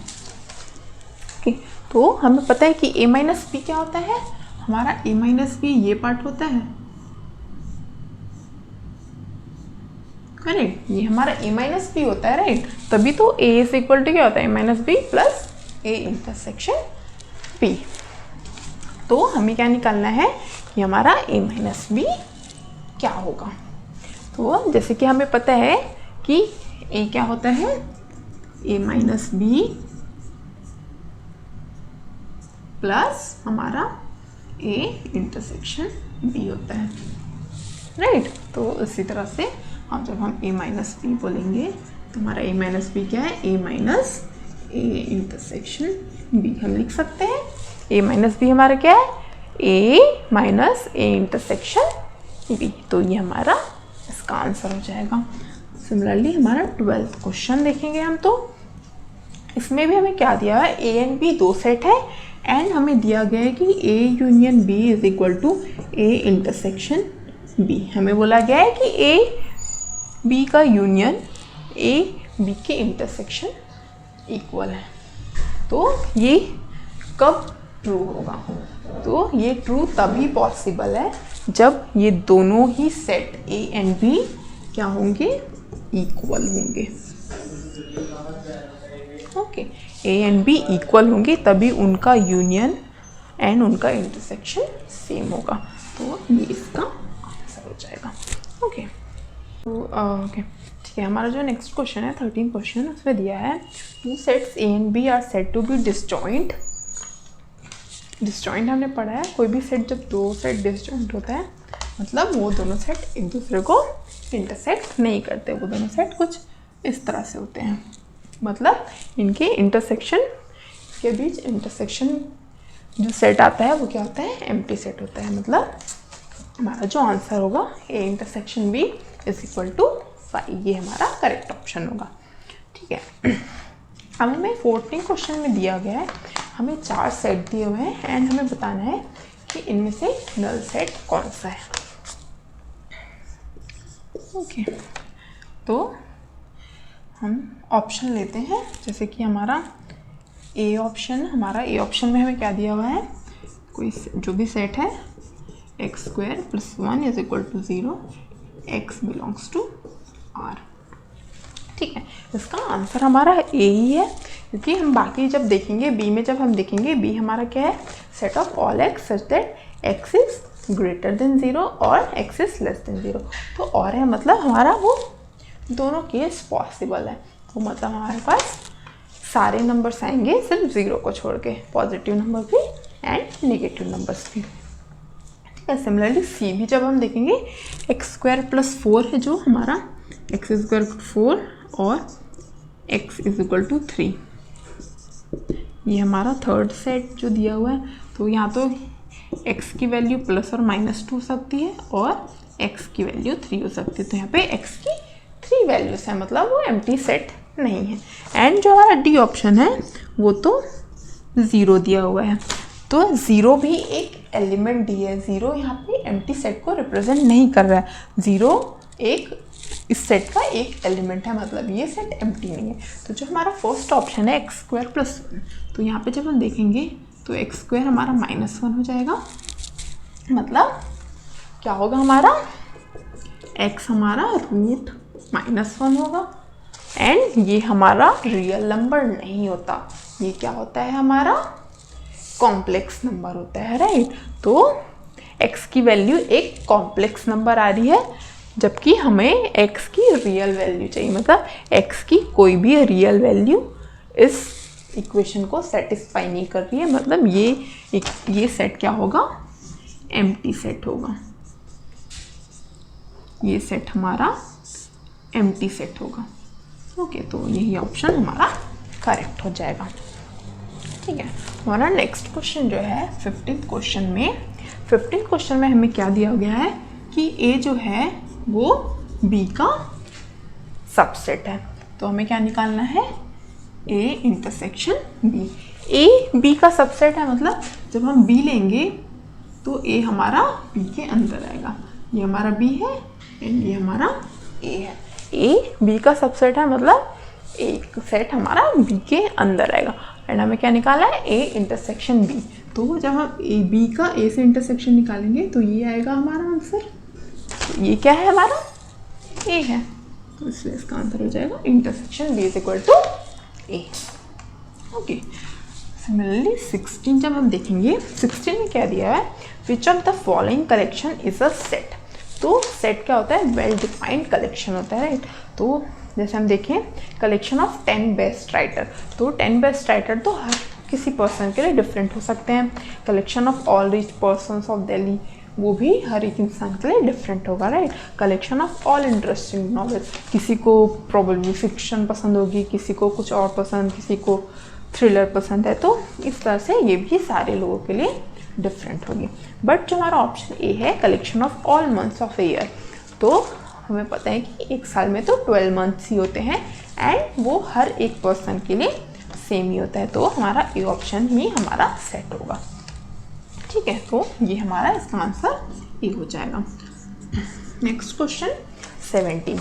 ओके, तो हमें पता है कि ए माइनस बी क्या होता है, हमारा ए माइनस बी ये पार्ट होता है, करेक्ट, ये हमारा ए माइनस बी होता है, राइट, तभी तो ए इज इक्वल टू क्या होता है, A minus B plus A intersection B. तो हमें क्या निकालना है कि हमारा ए माइनस बी क्या होगा। तो जैसे कि हमें पता है कि ए क्या होता है, ए माइनस बी प्लस हमारा ए इंटरसेक्शन बी होता है, राइट। तो इसी तरह से जब हम ए माइनस बी बोलेंगे तो हमारा ए माइनस बी क्या है, A minus A intersection B हम लिख सकते हैं। ए माइनस बी हमारा क्या है, A minus A intersection B, तो ये हमारा इसका आंसर हो जाएगा। सिमिलरली हमारा 12th क्वेश्चन देखेंगे हम, तो इसमें भी हमें क्या दिया है, ए एंड बी दो सेट है एंड हमें दिया गया है कि A union B is equal to A intersection B. हमें बोला गया है कि ए बी का यूनियन ए बी के इंटरसेक्शन इक्वल है। तो ये कब ट्रू होगा, तो ये ट्रू तभी पॉसिबल है जब ये दोनों ही सेट ए एंड बी क्या होंगे, इक्वल होंगे। Okay, A and B equal होंगे तभी उनका यूनियन एंड उनका इंटरसेक्शन सेम होगा, तो ये इसका आंसर हो जाएगा। ओके, तो ओके ठीक है, हमारा जो नेक्स्ट क्वेश्चन है 13 क्वेश्चन, उसमें दिया है two sets A and B are said to be disjoint. Disjoint हमने पढ़ा है, कोई भी सेट जब दो सेट डिसजॉइंट होता है मतलब वो दोनों सेट एक दूसरे को इंटरसेक्ट नहीं करते, वो दोनों सेट कुछ इस तरह से होते हैं, मतलब इनके इंटरसेक्शन के बीच इंटरसेक्शन जो सेट आता है वो क्या होता है, एम्प्टी सेट होता है। मतलब हमारा जो आंसर होगा A intersection B is equal to 5, ये हमारा करेक्ट ऑप्शन होगा। ठीक है, अब हमें 14 क्वेश्चन में दिया गया है, हमें 4 सेट दिए हुए हैं एंड हमें बताना है कि इनमें से नल सेट कौन सा है। ओके, तो हम ऑप्शन लेते हैं, जैसे कि हमारा ए ऑप्शन में हमें क्या दिया हुआ है, कोई जो भी सेट है x² + 1 is equal to 0, x belongs to R। ठीक है, इसका आंसर हमारा ए ही है, क्योंकि हम बाकी जब देखेंगे बी में, जब हम देखेंगे बी हमारा क्या है, set of all x such that x is greater than 0 और x इज लेस देन 0। तो और है मतलब हमारा वो दोनों केस पॉसिबल है, तो मतलब हमारे पास सारे नंबर्स आएंगे सिर्फ 0 को छोड़ के, पॉजिटिव नंबर भी एंड नेगेटिव नंबर्स भी। ठीक है, सिमिलरली सी भी जब हम देखेंगे x² + 4 है जो हमारा, x² 4 और x इज इक्वल टू 3, ये हमारा थर्ड सेट जो दिया हुआ है। तो यहाँ तो x की वैल्यू +- और -2 हो सकती है और x की वैल्यू 3 हो सकती है, तो यहाँ पे x की 3 वैल्यूज है, मतलब वो एम्प्टी सेट नहीं है। एंड जो हमारा डी ऑप्शन है वो तो 0 दिया हुआ है, तो 0 भी एक एलिमेंट ही है। 0 यहाँ पे एम्प्टी सेट को रिप्रेजेंट नहीं कर रहा है। 0 एक इस सेट का एक एलिमेंट है, मतलब ये सेट एम्प्टी नहीं है। तो जो हमारा फर्स्ट ऑप्शन है x² + 1, तो यहाँ पे जब हम देखेंगे तो x² हमारा -1 हो जाएगा, मतलब क्या होगा हमारा x हमारा √-1 होगा। एंड ये हमारा रियल नंबर नहीं होता, ये क्या होता है हमारा कॉम्प्लेक्स नंबर होता है, राइट। तो x की वैल्यू एक कॉम्प्लेक्स नंबर आ रही है, जबकि हमें x की रियल वैल्यू चाहिए, मतलब x की कोई भी रियल वैल्यू इस इक्वेशन को सेटिस्फाई नहीं कर रही है, मतलब ये सेट क्या होगा, एम्प्टी सेट होगा। ये सेट हमारा एम्प्टी सेट होगा। ओके, तो यही ऑप्शन हमारा करेक्ट हो जाएगा। ठीक है, हमारा नेक्स्ट क्वेश्चन जो है 15th क्वेश्चन में हमें क्या दिया गया है कि a जो है वो b का सबसेट है। तो हमें क्या निकालना है, a intersection b। a b का सबसेट है, मतलब जब हम b लेंगे तो a हमारा b के अंदर आएगा। ये हमारा b है एंड ये हमारा a है। a b का सबसेट है, मतलब एक सेट हमारा b के अंदर आएगा। एंड हमें क्या निकालना है, a इंटरसेक्शन b। तो जब हम b का a से इंटरसेक्शन निकालेंगे तो ये आएगा हमारा आंसर। ये क्या है हमारा, a है, तो इसलिए इसका आंसर हो जाएगा intersection b = a। Okay, similarly 16 जब हम देखेंगे, 16 में क्या दिया है, which of the following collection is a set. तो सेट क्या होता है, वेल डिफाइंड कलेक्शन होता है, राइट। तो जैसे हम देखें कलेक्शन ऑफ 10 बेस्ट राइटर, तो 10 बेस्ट राइटर तो हर किसी पर्सन के लिए डिफरेंट हो सकते हैं। Collection of all rich persons of Delhi, वो भी हर एक इंसान के लिए डिफरेंट होगा, right. Collection of all interesting novels, किसी को प्रोबेबली फिक्शन पसंद होगी, किसी को कुछ और पसंद, किसी को थ्रिलर पसंद है, तो इस तरह से ये भी सारे लोगों के लिए डिफरेंट होगी। बट जो हमारा ऑप्शन ए है, collection of all months of a year, तो हमें पता है कि एक साल में तो 12 मंथ्स ही होते हैं एंड वो हर एक पर्सन के लिए सेम ही होता है, तो हमारा ए ऑप्शन ही हमारा सेट होगा। ठीक है, तो ये हमारा इसका आंसर ए हो जाएगा। Next question 17।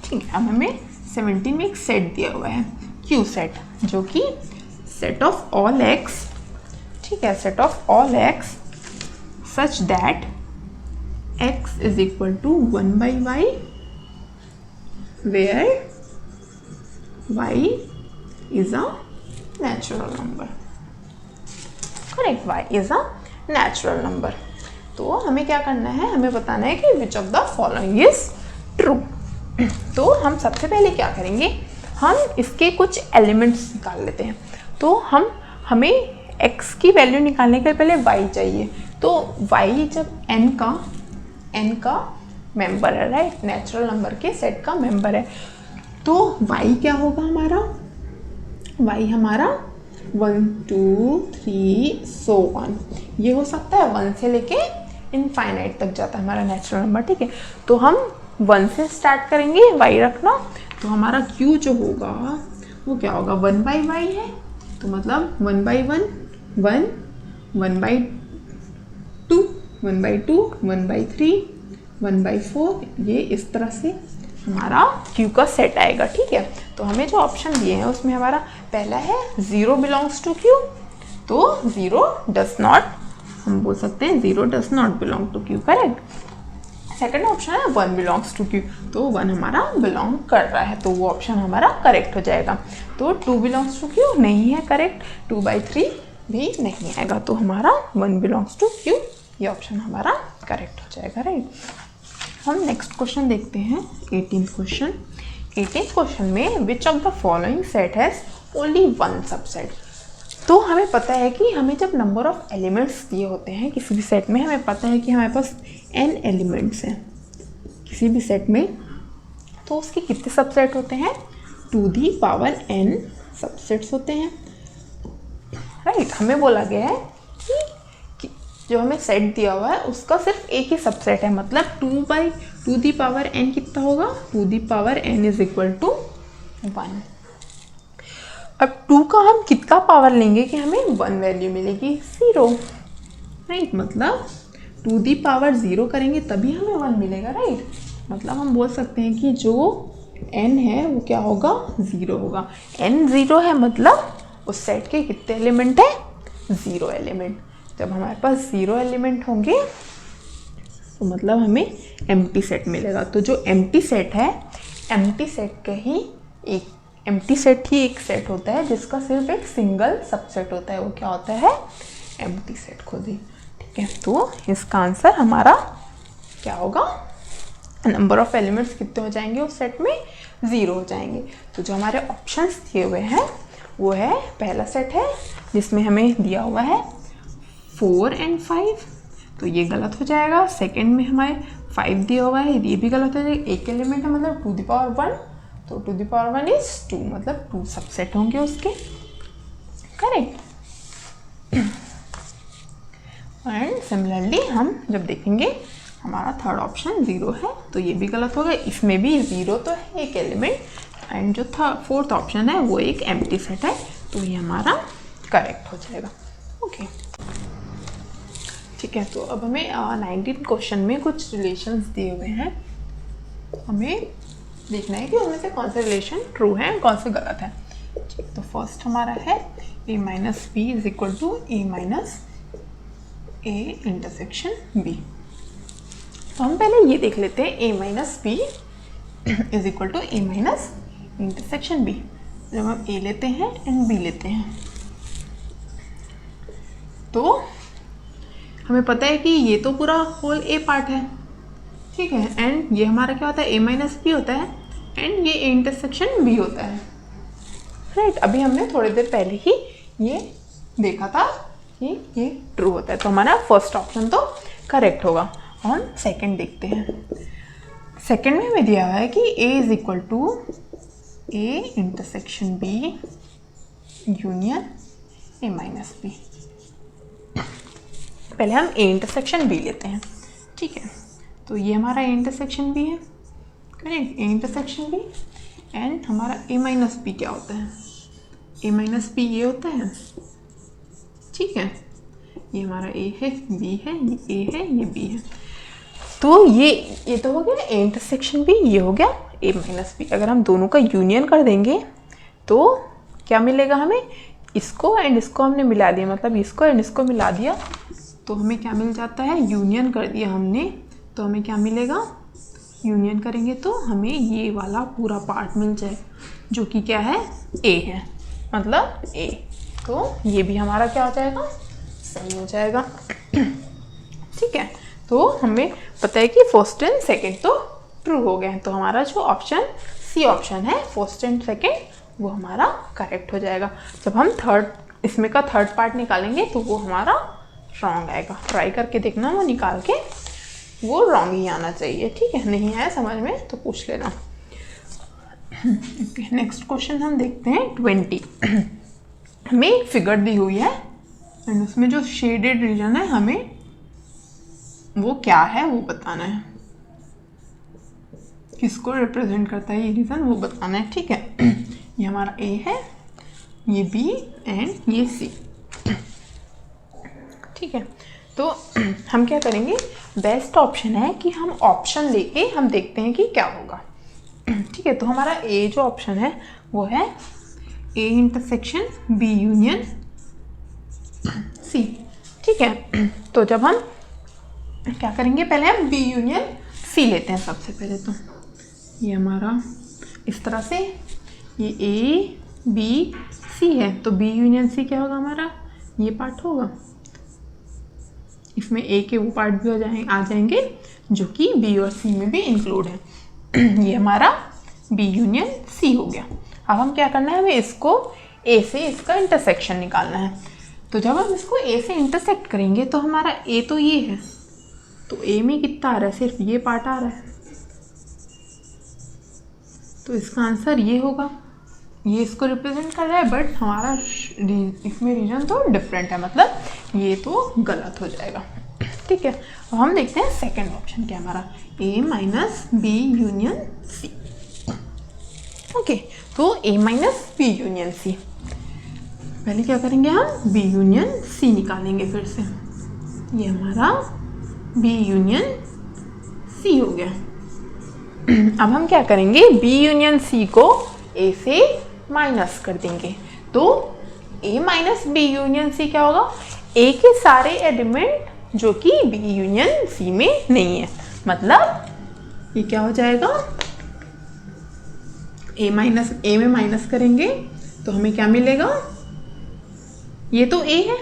ठीक है, अब हमें 17 में एक सेट दिया हुआ है, क्यू सेट, जो कि सेट ऑफ ऑल एक्स, ठीक है, set of all x such that x is equal to 1/y where y is a natural number, correct, y is a natural number। तो हमें क्या करना है, हमें बताना है कि which of the following is true। तो हम सबसे पहले क्या करेंगे, हम इसके कुछ एलिमेंट्स निकाल लेते हैं। तो हमें x की वैल्यू निकालने के पहले y चाहिए, तो y जब n का मेंबर है, राइट, नेचुरल नंबर के सेट का मेंबर है, तो y क्या होगा हमारा, y हमारा 1 2 3 so on, ये हो सकता है 1 से लेके इनफाइनाइट तक जाता है हमारा नेचुरल नंबर। ठीक है, तो हम 1 से स्टार्ट करेंगे y रखना, तो हमारा q जो होगा वो क्या होगा, 1/y है, तो मतलब 1/1 1, 1/2 1/2 1/3 1/4, ये इस तरह से हमारा Q का सेट आएगा। ठीक है, तो हमें जो ऑप्शन दिए हैं उसमें हमारा पहला है 0 बिलोंग्स टू Q, तो 0 डज नॉट, हम बोल सकते हैं 0 does not belong to Q, correct. Second option है 1 बिलोंग्स टू Q, तो 1 हमारा बिलोंग कर रहा है, तो वो ऑप्शन हमारा करेक्ट हो जाएगा। तो 2 बिलोंग्स टू Q नहीं है करेक्ट, 2/3 भी नहीं आएगा, तो हमारा 1 बिलोंग्स टू Q, ये ऑप्शन हमारा करेक्ट हो जाएगा, राइट। हम नेक्स्ट क्वेश्चन देखते हैं 18th क्वेश्चन। 18th क्वेश्चन में which of the following set has only one subset. तो हमें पता है कि हमें जब नंबर ऑफ एलिमेंट्स दिए होते हैं किसी भी सेट में, हमें पता है कि हमारे पास n एलिमेंट्स हैं किसी भी सेट में, तो उसके कितने सबसेट होते हैं, 2n सबसेट्स होते हैं, राइट। हमें बोला गया है कि जो हमें सेट दिया हुआ है उसका सिर्फ एक ही सबसेट है, मतलब 2/2n कितना होगा, 2n = 1। अब 2 का हम कितना पावर लेंगे कि हमें 1 वैल्यू मिलेगी? 0, राइट। मतलब 2 दी पावर 0 करेंगे तभी हमें 1 मिलेगा, राइट। मतलब हम बोल सकते हैं कि जो n है वो क्या होगा? 0 होगा। n 0 है मतलब उस सेट के कितने एलिमेंट है? 0 एलिमेंट। जब हमारे पास 0 एलिमेंट होंगे तो मतलब हमें एम्प्टी सेट मिलेगा। तो जो एम्प्टी सेट है, एम्प्टी सेट ही एक सेट होता है जिसका सिर्फ एक सिंगल सबसेट होता है। वो क्या होता है? Empty set. खोजिए, ठीक है। तो इसका आंसर हमारा क्या होगा? नंबर ऑफ एलिमेंट्स कितने हो जाएंगे उस सेट में? 0 हो जाएंगे। तो जो हमारे ऑप्शंस दिए हुए हैं वो है, पहला सेट है जिसमें हमें दिया हुआ है 4 और 5, तो ये गलत हो जाएगा। सेकंड में हमारे 5 दिया हुआ है, ये भी गलत हो जाएगा। एक एलिमेंट है मतलब 2 दी पावर 1, तो 2 दी पावर 1 इज 2, मतलब 2 सबसेट होंगे उसके, करेक्ट। एंड सिमिलरली हम जब देखेंगे हमारा थर्ड ऑप्शन 0 है तो ये भी गलत होगा। इसमें भी 0 तो है एक एलिमेंट, एंड जो फोर्थ ऑप्शन है वो एक एम्प्टी सेट है, तो ये हमारा करेक्ट हो जाएगा। ओके, ठीक है। तो अब हमें 19 क्वेश्चन में कुछ रिलेशंस दिए हुए हैं। हमें देखना है कि उनमें से कौन सा रिलेशन ट्रू है और कौन सा गलत है। तो फर्स्ट हमारा है a minus B is equal to a minus a intersection b। तो हम पहले ये देख लेते हैं a minus B is equal to a minus intersection b। जब हम a लेते हैं एंड b लेते हैं तो हमें पता है कि ये तो पूरा होल a पार्ट है, ठीक है, एंड ये हमारा क्या होता है? a माइनस बी होता है, एंड ये a इंटरसेक्शन b होता है, राइट। अभी हमने थोड़ी देर पहले ही ये देखा था कि ये ट्रू होता है, तो हमारा फर्स्ट ऑप्शन तो करेक्ट होगा। हम सेकंड देखते हैं। सेकंड में हमें दिया हुआ है कि a is equal to a intersection b union a minus b। पहले हम a इंटरसेक्शन b लेते हैं, ठीक है। तो ये हमारा a इंटरसेक्शन b है, correct, a intersection b, and हमारा a माइनस b क्या होता है? a माइनस b ये होता है, ठीक है। ये हमारा a है, b है, ये a है, ये b है। तो ये तो हो गया a इंटरसेक्शन b, ये हो गया a माइनस b। अगर हम दोनों का यूनियन कर देंगे तो क्या मिलेगा हमें? इसको एंड इसको हमने मिला दिया, मतलब इसको एंड इसको मिला दिया तो हमें क्या मिल जाता है? यूनियन कर दिया हमने, तो हमें क्या मिलेगा? यूनियन करेंगे तो हमें ये वाला पूरा पार्ट मिल जाए जो कि क्या है? a है, मतलब a। तो ये भी हमारा क्या हो जाएगा? सही हो जाएगा, ठीक है। तो हमें पता है कि फर्स्ट एंड सेकंड तो ट्रू हो गए हैं, तो हमारा जो ऑप्शन सी ऑप्शन है फर्स्ट एंड सेकंड वो हमारा करेक्ट हो जाएगा। जब हम इसमें का थर्ड पार्ट निकालेंगे तो वो हमारा रॉन्ग आएगा। ट्राई करके देखना, वो निकाल के वो रॉन्ग ही आना चाहिए, ठीक है। नहीं आया समझ में तो पूछ लेना। नेक्स्ट क्वेश्चन हम देखते हैं 20। हमें एक फिगर दी हुई है एंड उसमें जो शेडेड रीजन है हमें वो क्या है वो बताना है, किसको रिप्रेजेंट करता है ये रीजन वो बताना है, ठीक है। ये हमारा A है, ये B एंड ये C, ठीक है। तो हम क्या करेंगे? बेस्ट ऑप्शन है कि हम ऑप्शन लेके हम देखते हैं कि क्या होगा, ठीक है। तो हमारा A जो ऑप्शन है वो है A intersection B union C, ठीक है। तो जब हम क्या करेंगे? पहले हम B यूनियन C लेते हैं सबसे पहले। तो ये हमारा इस तरह से ये A B C है, तो B यूनियन C क्या होगा? हमारा ये पार्ट होगा, इसमें A के वो पार्ट भी आ जाएंगे जो कि B और C में भी इंक्लूड है। ये हमारा B यूनियन C हो गया। अब हम क्या करना है? हमें इसको A से इसका इंटरसेक्शन निकालना है। तो जब हम इसको A से इंटरसेक्ट करेंगे तो हमारा A तो ये है, तो A में कितना आ रहा है? सिर्फ ये पार्ट आ रहा है, तो इसका आंसर ये होगा। ये इसको रिप्रेजेंट कर रहा है बट हमारा इसमें रीजन तो डिफरेंट है, मतलब ये तो गलत हो जाएगा, ठीक है। अब हम देखते हैं सेकंड ऑप्शन क्या हमारा A minus B union C, okay, तो ए माइनस बी यूनियन सी। पहले क्या करेंगे हम, बी यूनियन सी निकालेंगे फिर से। ये हमारा बी यूनियन सी हो गया। अब हम क्या करेंगे, बी यूनियन सी को ए से माइनस कर देंगे, तो ए माइनस बी यूनियन सी क्या होगा, ए के सारे एलिमेंट जो कि बी यूनियन सी में नहीं है। मतलब ये क्या हो जाएगा, ए में माइनस करेंगे तो हमें क्या मिलेगा, ये तो ए है,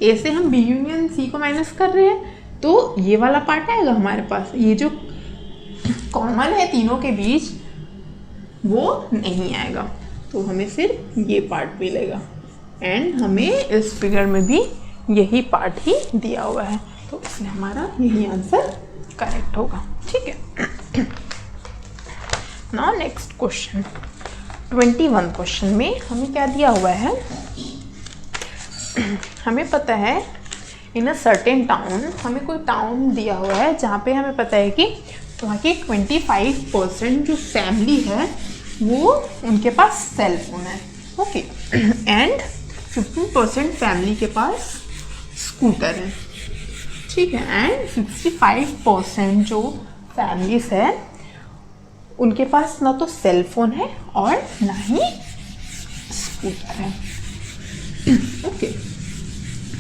ए से हम बी यूनियन सी को माइनस कर रहे हैं, तो ये वाला पार्ट आएगा हमारे पास। ये जो कॉमन है तीनों के बीच वो नहीं आएगा, तो हमें सिर्फ ये पार्ट मिलेगा। एंड हमें इस फिगर में भी यही पार्ट ही दिया हुआ है, तो इसलिए हमारा यही आंसर करेक्ट होगा। ठीक है, नाउ नेक्स्ट क्वेश्चन 21 क्वेश्चन में हमें क्या दिया हुआ है, हमें पता है इन अ सर्टेन टाउन, हमें कोई टाउन दिया हुआ है जहाँ पे हमें पता है कि वहाँ की 25% जो फैमिली है वो उनके पास सेल फोन है। ओके, एंड 15% फैमिली के पास स्कूटर है। ठीक है, एंड 65% जो फैमिलीज है उनके पास ना तो सेल फोन है और ना ही स्कूटर है। ओके,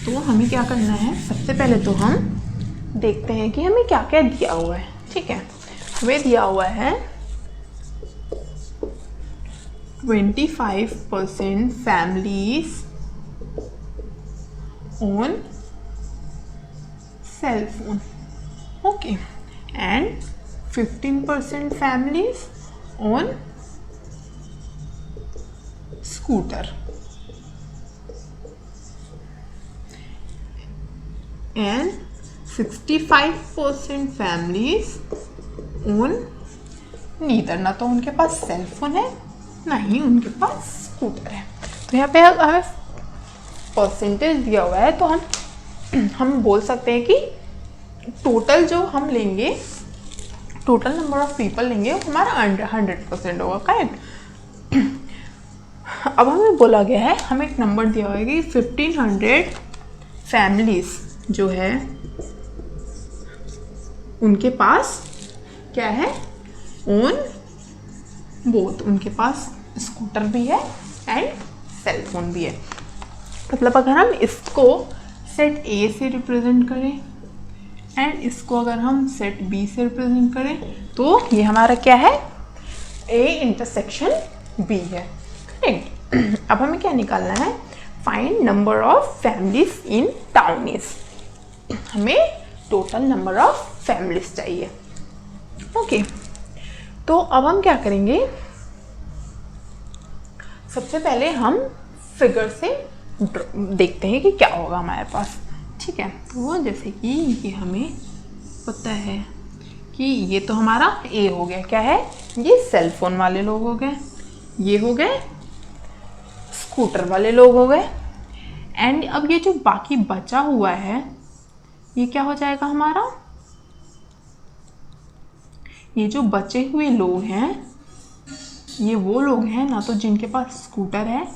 तो हमें क्या करना है, सबसे पहले तो हम देखते हैं कि हमें क्या क्या दिया हुआ है। ठीक है, हमें दिया हुआ है 25% families own cell phone. Okay, and 15% families own scooter, and 65% families own neither, ना तो उनके पास सेल फोन है ना ही उनके पास स्कूटर है। तो यहाँ पे हमें परसेंटेज दिया हुआ है, तो हम बोल सकते हैं कि टोटल जो हम लेंगे, टोटल नंबर ऑफ पीपल लेंगे वो हमारा 100% होगा। करेक्ट। अब हमें बोला गया है, हमें एक नंबर दिया हुआ है कि 1500 फैमिलीज जो है उनके पास क्या है, ओन बोथ, उनके पास स्कूटर भी है एंड सेल फोन भी है। मतलब अगर हम इसको सेट ए से रिप्रेजेंट करें एंड इसको अगर हम सेट बी से रिप्रेजेंट करें तो ये हमारा क्या है, ए इंटरसेक्शन बी है। करेक्ट। अब हमें क्या निकालना है, find number of families in town is, हमें टोटल नंबर ऑफ फैमिलीज चाहिए। ओके, तो अब हम क्या करेंगे, सबसे पहले हम फिगर से देखते हैं कि क्या होगा हमारे पास। ठीक है, तो जैसे कि ये हमें पता है कि ये तो हमारा ए हो गया, क्या है, ये सेल फोन वाले लोग हो गए, ये हो गए स्कूटर वाले लोग हो गए, एंड अब ये जो बाकी बचा हुआ है ये क्या हो जाएगा हमारा, ये जो बचे हुए लोग हैं ये वो लोग हैं ना तो जिनके पास स्कूटर है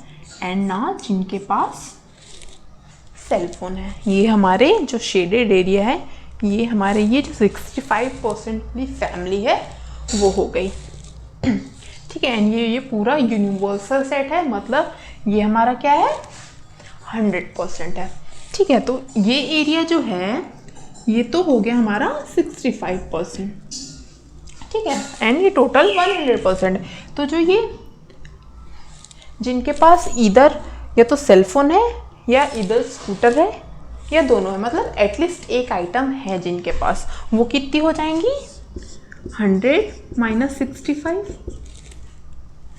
एंड ना जिनके पास सेल फोन है। ये हमारे जो शेडेड एरिया है, ये हमारे ये जो 65% की फैमिली है वो हो गई। ठीक है, एंड ये पूरा यूनिवर्सल सेट है, मतलब ये हमारा क्या है, 100% है। ठीक है, तो ये एरिया जो है ये तो हो गया हमारा 65%। ठीक है, एंड ये टोटल 100% है। तो जो ये जिनके पास इधर या तो सेल फोन है या इधर स्कूटर है या दोनों है, मतलब एटलीस्ट एक आइटम है जिनके पास, वो कितनी हो जाएंगी, 100 माइनस 65,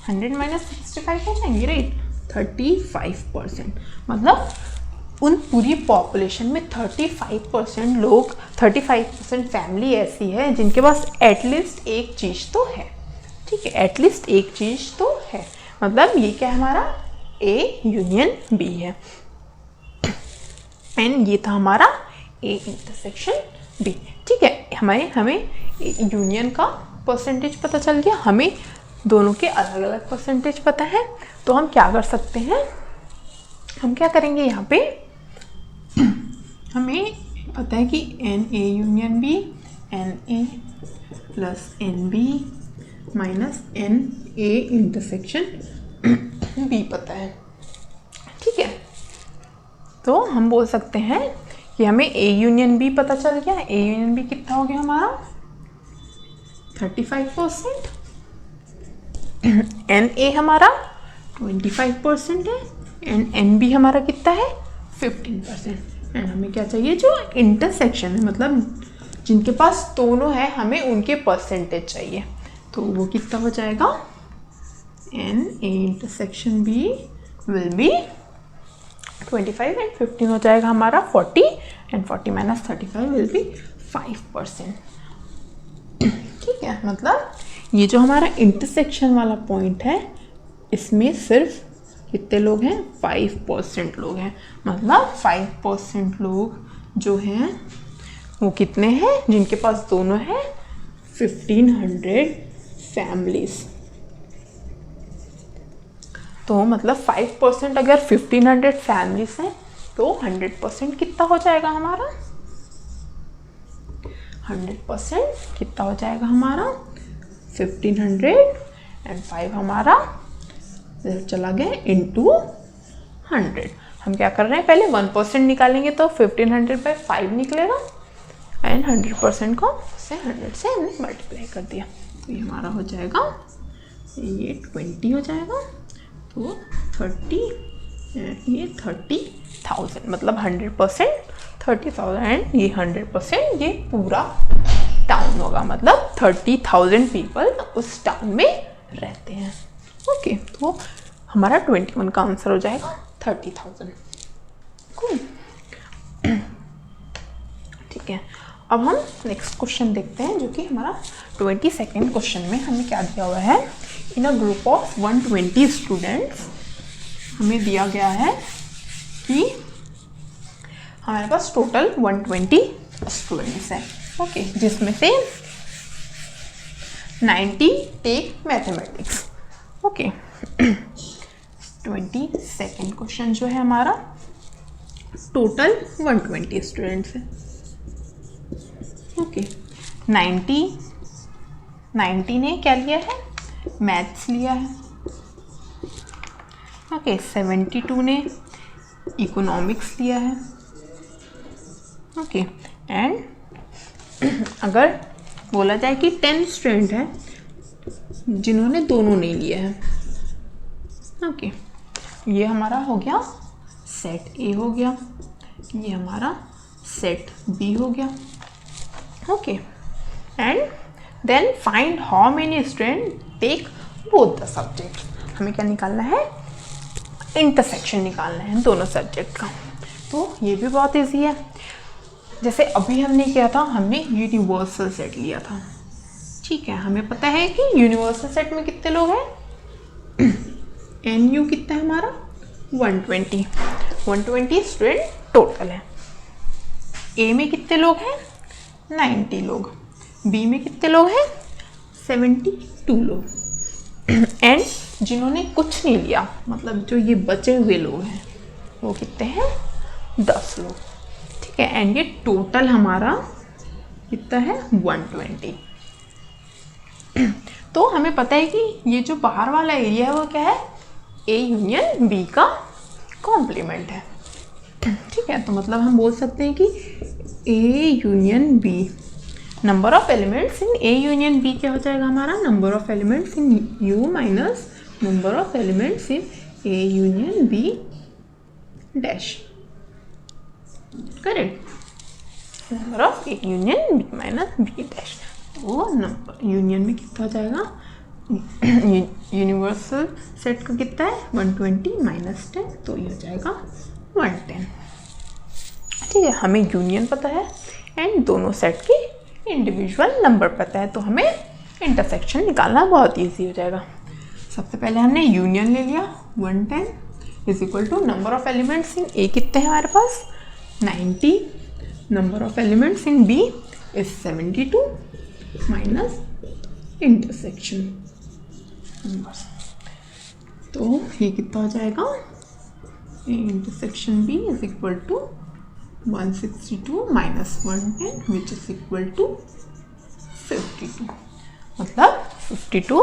100 माइनस 65 हो जाएंगी, राइट, 35%। मतलब उन पूरी पॉपुलेशन में 35% लोग, 35% फैमिली ऐसी है जिनके पास एटलीस्ट एक चीज़ तो है। ठीक है, एटलीस्ट एक चीज़ तो है, मतलब ये क्या है हमारा, ए यूनियन बी है, एंड ये था हमारा ए इंटरसेक्शन बी। ठीक है, हमें यूनियन का परसेंटेज पता चल गया, हमें दोनों के अलग अलग परसेंटेज पता है, तो हम क्या कर सकते हैं, हम क्या करेंगे यहाँ पे, हमें पता है कि NA union B NA plus NB minus NA intersection B पता है, ठीक है। तो हम बोल सकते हैं कि हमें A यूनियन B पता चल गया। A यूनियन B कितना हो गया हमारा 35%, NA हमारा 25% है एंड NB हमारा कितना है 15%। एंड हमें क्या चाहिए, जो इंटरसेक्शन है, मतलब जिनके पास दोनों है, हमें उनके परसेंटेज चाहिए। तो वो कितना हो जाएगा, NA intersection B will be 25 and 15 हो जाएगा हमारा 40 एंड 40 माइनस 35 विल बी 5%, ठीक है। मतलब ये जो हमारा इंटरसेक्शन वाला पॉइंट है, इसमें सिर्फ कितने लोग हैं, 5% लोग हैं। मतलब 5% लोग जो हैं वो कितने हैं, जिनके पास दोनों हैं 1500 फैमिलीज। तो मतलब 5% अगर 1500 फैमिलीज हैं तो 100% कितना हो जाएगा हमारा, 100% कितना हो जाएगा हमारा 1500 एंड 5 हमारा चला गया इंटू 100। हम क्या कर रहे हैं, पहले 1% निकालेंगे तो 1500 बाई 5 निकलेगा एंड 100% को से 100 से हमने मल्टीप्लाई कर दिया। तो ये हमारा हो जाएगा, ये 20 हो जाएगा, तो 30 ये 30,000, मतलब 100% 30,000 एंड ये 100% ये पूरा टाउन होगा, मतलब 30,000 पीपल उस टाउन में रहते हैं। ओके, तो हमारा 21 का आंसर हो जाएगा 30,000। ठीक है, अब हम नेक्स्ट क्वेश्चन देखते हैं, जो कि हमारा 22nd क्वेश्चन में हमें क्या दिया हुआ है, इन अ ग्रुप ऑफ 120 स्टूडेंट्स हमें दिया गया है कि हमारे पास टोटल 120 स्टूडेंट्स हैं। ओके, जिसमें से 90 take mathematics. Okay, 22nd question जो है हमारा, टोटल 120 स्टूडेंट्स हैं। ओके, 90 ने क्या लिया है, मैथ्स लिया है। ओके, 72 ने इकोनॉमिक्स लिया है। ओके, एंड अगर बोला जाए कि 10 स्टूडेंट हैं जिन्होंने दोनों नहीं लिया है। ओके, ये हमारा हो गया सेट ए हो गया, ये हमारा सेट बी हो गया। Okay, and then find how many student take both the subject. हमें क्या निकालना है, इंटरसेक्शन निकालना है दोनों सब्जेक्ट का। तो ये भी बहुत इजी है, जैसे अभी हमने किया था, हमने यूनिवर्सल सेट लिया था। ठीक है, हमें पता है कि यूनिवर्सल सेट में कितने लोग हैं, NU कितना है हमारा 120 स्टूडेंट टोटल है। A में कितने लोग हैं 90 लोग, B में कितने लोग हैं 72 लोग एंड जिन्होंने कुछ नहीं लिया, मतलब जो ये बचे हुए लोग हैं वो कितने हैं 10 लोग। ठीक है, एंड ये टोटल हमारा कितना है 120। तो हमें पता है कि ये जो बाहर वाला एरिया है वो क्या है, A यूनियन B का कॉम्प्लीमेंट है। ठीक है, तो मतलब हम बोल सकते हैं कि A union B, number of elements in A union B क्या हो जाएगा हमारा, number of elements in U minus number of elements in A union B dash. Correct, number of A union B minus B dash. तो नंबर यूनियन में कितना हो जाएगा, यूनिवर्सल सेट का कितना है 120 माइनस 10, तो ये हो जाएगा 110। ठीक है, हमें यूनियन पता है एंड दोनों सेट की इंडिविजुअल नंबर पता है, तो हमें इंटरसेक्शन निकालना बहुत इजी हो जाएगा। सबसे पहले हमने यूनियन ले लिया, 110 is equal to number of elements in A कितने हैं हमारे पास 90, number of elements in B is 72 minus intersection. Numbers. तो ये कितना हो जाएगा, A intersection B is equal to 162 minus 110 which is equal to 52। मतलब 52,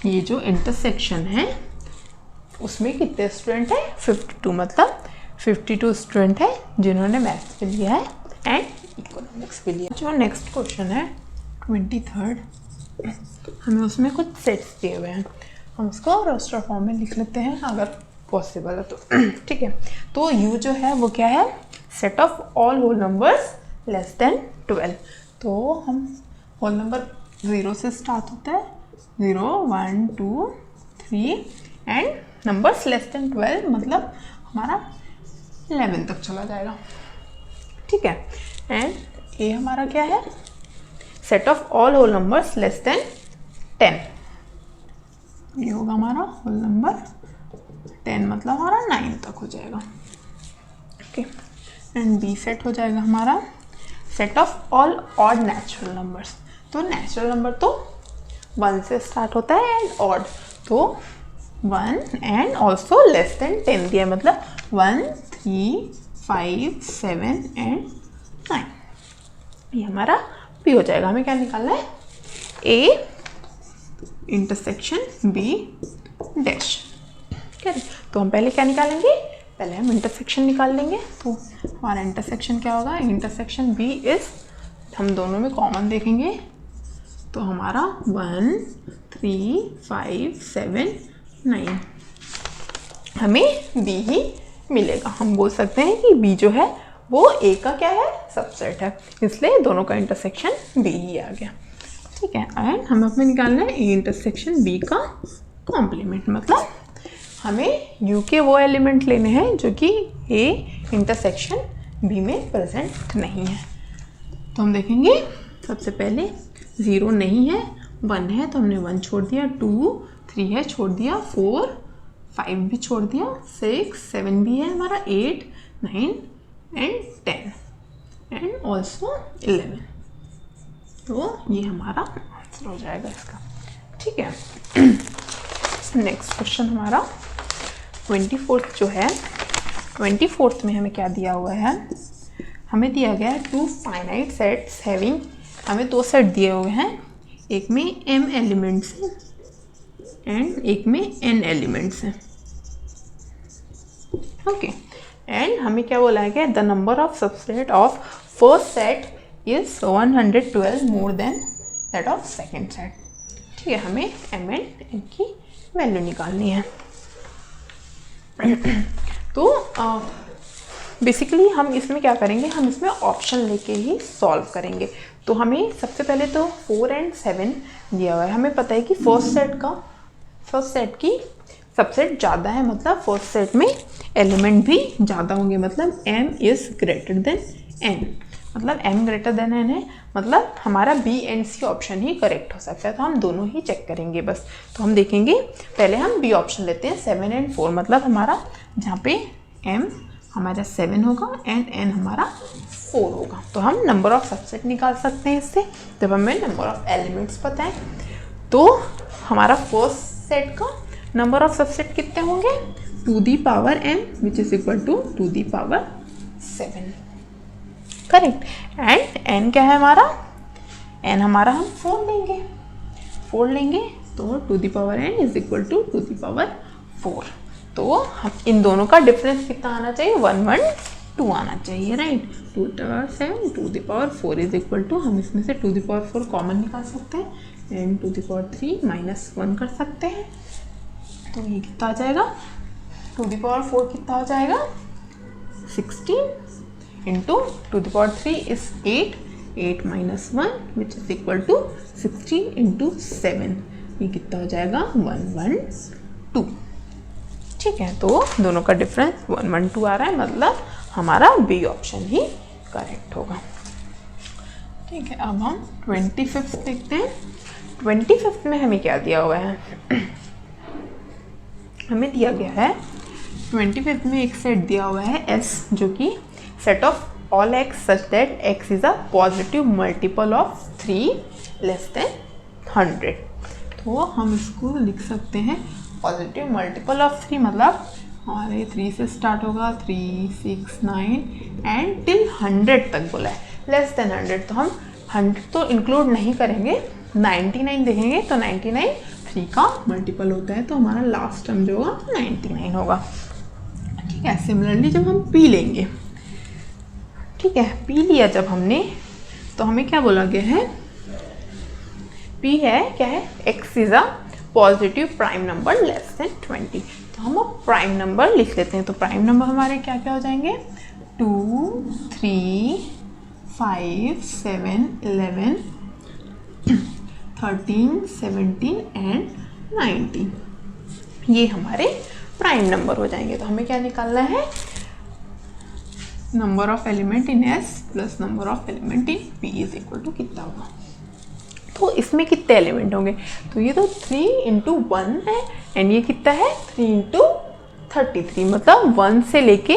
ये जो इंटरसेक्शन है उसमें कितने स्टूडेंट हैं, 52। मतलब 52 स्टूडेंट है जिन्होंने मैथ्स पे लिया है एंड इकोनॉमिक्स पे लिया। जो नेक्स्ट क्वेश्चन है 23rd, हमें उसमें कुछ सेट्स दिए हुए हैं, हम उसको रोस्टर फॉर्म में लिख लेते हैं अगर पॉसिबल है तो। ठीक है, तो यू जो है वो क्या है, set of all whole numbers less than 12। तो हम होल नंबर 0 से स्टार्ट होता है, 0 1 2 3 एंड नंबर्स लेस देन 12 मतलब हमारा 11 तक चला जाएगा। ठीक है, एंड ये हमारा क्या है, set of all whole numbers less than 10। ये होगा हमारा होल नंबर 10 मतलब हमारा 9 तक हो जाएगा। ओके, एंड बी सेट हो जाएगा हमारा set of all odd natural numbers. तो नेचुरल नंबर तो 1 से स्टार्ट होता है एंड ऑड, तो 1 एंड ऑल्सो लेस देन 10 दिया, मतलब 1 3 5 7 एंड 9। ये हमारा बी हो जाएगा। हमें क्या निकालना है, ए इंटरसेक्शन बी डैश। ठीक है, तो हम पहले क्या निकालेंगे, पहले हम इंटरसेक्शन निकाल लेंगे। तो हमारा इंटरसेक्शन क्या होगा, इंटरसेक्शन बी इज, हम दोनों में कॉमन देखेंगे तो हमारा 1 3 5 7 9 हमें बी ही मिलेगा। हम बोल सकते हैं कि बी जो है वो ए का क्या है, सबसेट है, इसलिए दोनों का इंटरसेक्शन बी ही आ गया। ठीक है, एंड हमें अपने निकालना है ए इंटरसेक्शन बी का कॉम्प्लीमेंट, मतलब हमें यू के वो एलिमेंट लेने हैं जो कि ए इंटरसेक्शन बी में प्रेजेंट नहीं है। तो हम देखेंगे सबसे पहले 0 नहीं है, 1 है तो हमने 1 छोड़ दिया, 2 3 है छोड़ दिया, 4 5 भी छोड़ दिया, 6 7 भी है हमारा, 8 9 एंड 10 एंड ऑल्सो 11। तो ये हमारा आंसर हो जाएगा इसका। ठीक है, नेक्स्ट क्वेश्चन हमारा 24th जो है, 24th में हमें क्या दिया हुआ है, हमें दिया गया है 2 फाइनाइट सेट्स हैविंग, हमें 2 सेट दिए हुए हैं, एक में m एलिमेंट्स हैं एंड एक में n एलिमेंट्स हैं। ओके, एंड हमें क्या बोला है, the number of subset of first set is 112 more than that of second set. ठीक है, हमें m एंड n की वैल्यू निकालनी है। तो बेसिकली हम इसमें क्या करेंगे, हम इसमें ऑप्शन लेके ही सॉल्व करेंगे। तो हमें सबसे पहले तो 4 एंड 7 दिया हुआ है, हमें पता है कि फर्स्ट सेट की सबसेट ज़्यादा है, मतलब फर्स्ट सेट में एलिमेंट भी ज़्यादा होंगे, मतलब m is greater than n, मतलब m ग्रेटर देन n है, मतलब हमारा बी एंड सी ऑप्शन ही करेक्ट हो सकता है। तो हम दोनों ही चेक करेंगे बस। तो हम देखेंगे, पहले हम बी ऑप्शन लेते हैं 7 एंड 4, मतलब हमारा जहाँ पे m हमारा 7 होगा एंड n हमारा 4 होगा। तो हम नंबर ऑफ सबसेट निकाल सकते हैं इससे, जब हमें नंबर ऑफ एलिमेंट्स पता है। तो हमारा फर्स्ट सेट का नंबर ऑफ सबसेट कितने होंगे, 2 the power m which is equal to 2 the power 7, correct. And n क्या है हमारा, n हमारा हम 4 लेंगे तो 2 the power n is equal to 2 the power 4। तो हम इन दोनों का डिफरेंस कितना आना चाहिए, 1 1 2 आना चाहिए, right. 2 the power 7 2 the power 4 is equal to, हम इसमें से 2 दी पावर 4 कॉमन निकाल सकते हैं एंड 2 दी पावर 3 माइनस 1 कर सकते हैं। तो ये कितना आ जाएगा, 2 दी पावर 4 कितना हो जाएगा, 16 into 2 the power 3 is 8 minus 1 which is equal to 16 into 7, ये कितना हो जाएगा 112। ठीक है, तो दोनों का डिफरेंस 112 आ रहा है, मतलब हमारा बी ऑप्शन ही करेक्ट होगा। ठीक है, अब हम 25th देखते हैं। 25th में हमें क्या दिया हुआ है, हमें दिया गया है 25th में एक सेट दिया हुआ है S, जो कि set of all x such that x is a positive multiple of 3 less than 100। तो हम इसको लिख सकते हैं पॉजिटिव मल्टीपल ऑफ 3, मतलब हमारे 3 से स्टार्ट होगा, 3, 6, 9 एंड टिल 100 तक बोला है। लेस देन 100 तो हम 100 तो इंक्लूड नहीं करेंगे, 99 देखेंगे तो 99 3 का मल्टीपल होता है, तो हमारा लास्ट टर्म जो होगा 99 होगा। ठीक है, सिमिलरली जब हम पी लेंगे, ठीक है, पी लिया जब हमने, तो हमें क्या बोला गया है, पी है क्या है, x is a positive prime number less than 20। तो हम अब प्राइम नंबर लिख लेते हैं। तो प्राइम नंबर हमारे क्या क्या हो जाएंगे, 2, 3, 5, 7, 11, 13, 17 एंड 19, ये हमारे प्राइम नंबर हो जाएंगे। तो हमें क्या निकालना है, number of element in S plus number of element in P is equal to कितना होगा। तो इसमें कितने एलिमेंट होंगे, तो ये तो 3 × 1 है एंड ये कितना है 3 × 33, मतलब 1 से लेके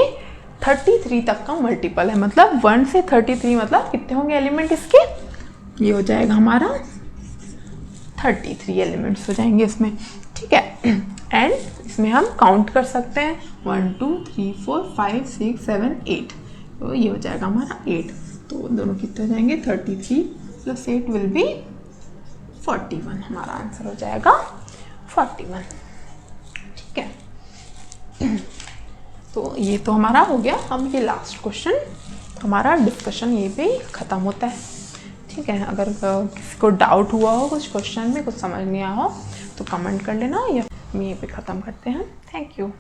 33 तक का मल्टीपल है, मतलब 1 से 33 मतलब कितने होंगे एलिमेंट इसके, ये हो जाएगा हमारा 33 एलिमेंट्स हो जाएंगे इसमें। ठीक है, एंड इसमें हम काउंट कर सकते हैं 1, 2, 3, 4, 5, 6, 7, 8, तो ये हो जाएगा हमारा 8। तो दोनों कितने हो जाएंगे, 33 + 8 विल बी 41, हमारा आंसर हो जाएगा 41। ठीक है, तो ये तो हमारा हो गया। अब ये लास्ट क्वेश्चन, हमारा डिस्कशन ये पे ख़त्म होता है। ठीक है, अगर किसी को डाउट हुआ हो कुछ क्वेश्चन में, कुछ समझ नहीं आया हो तो कमेंट कर लेना, या हम यहीं पे ख़त्म करते हैं। Thank you.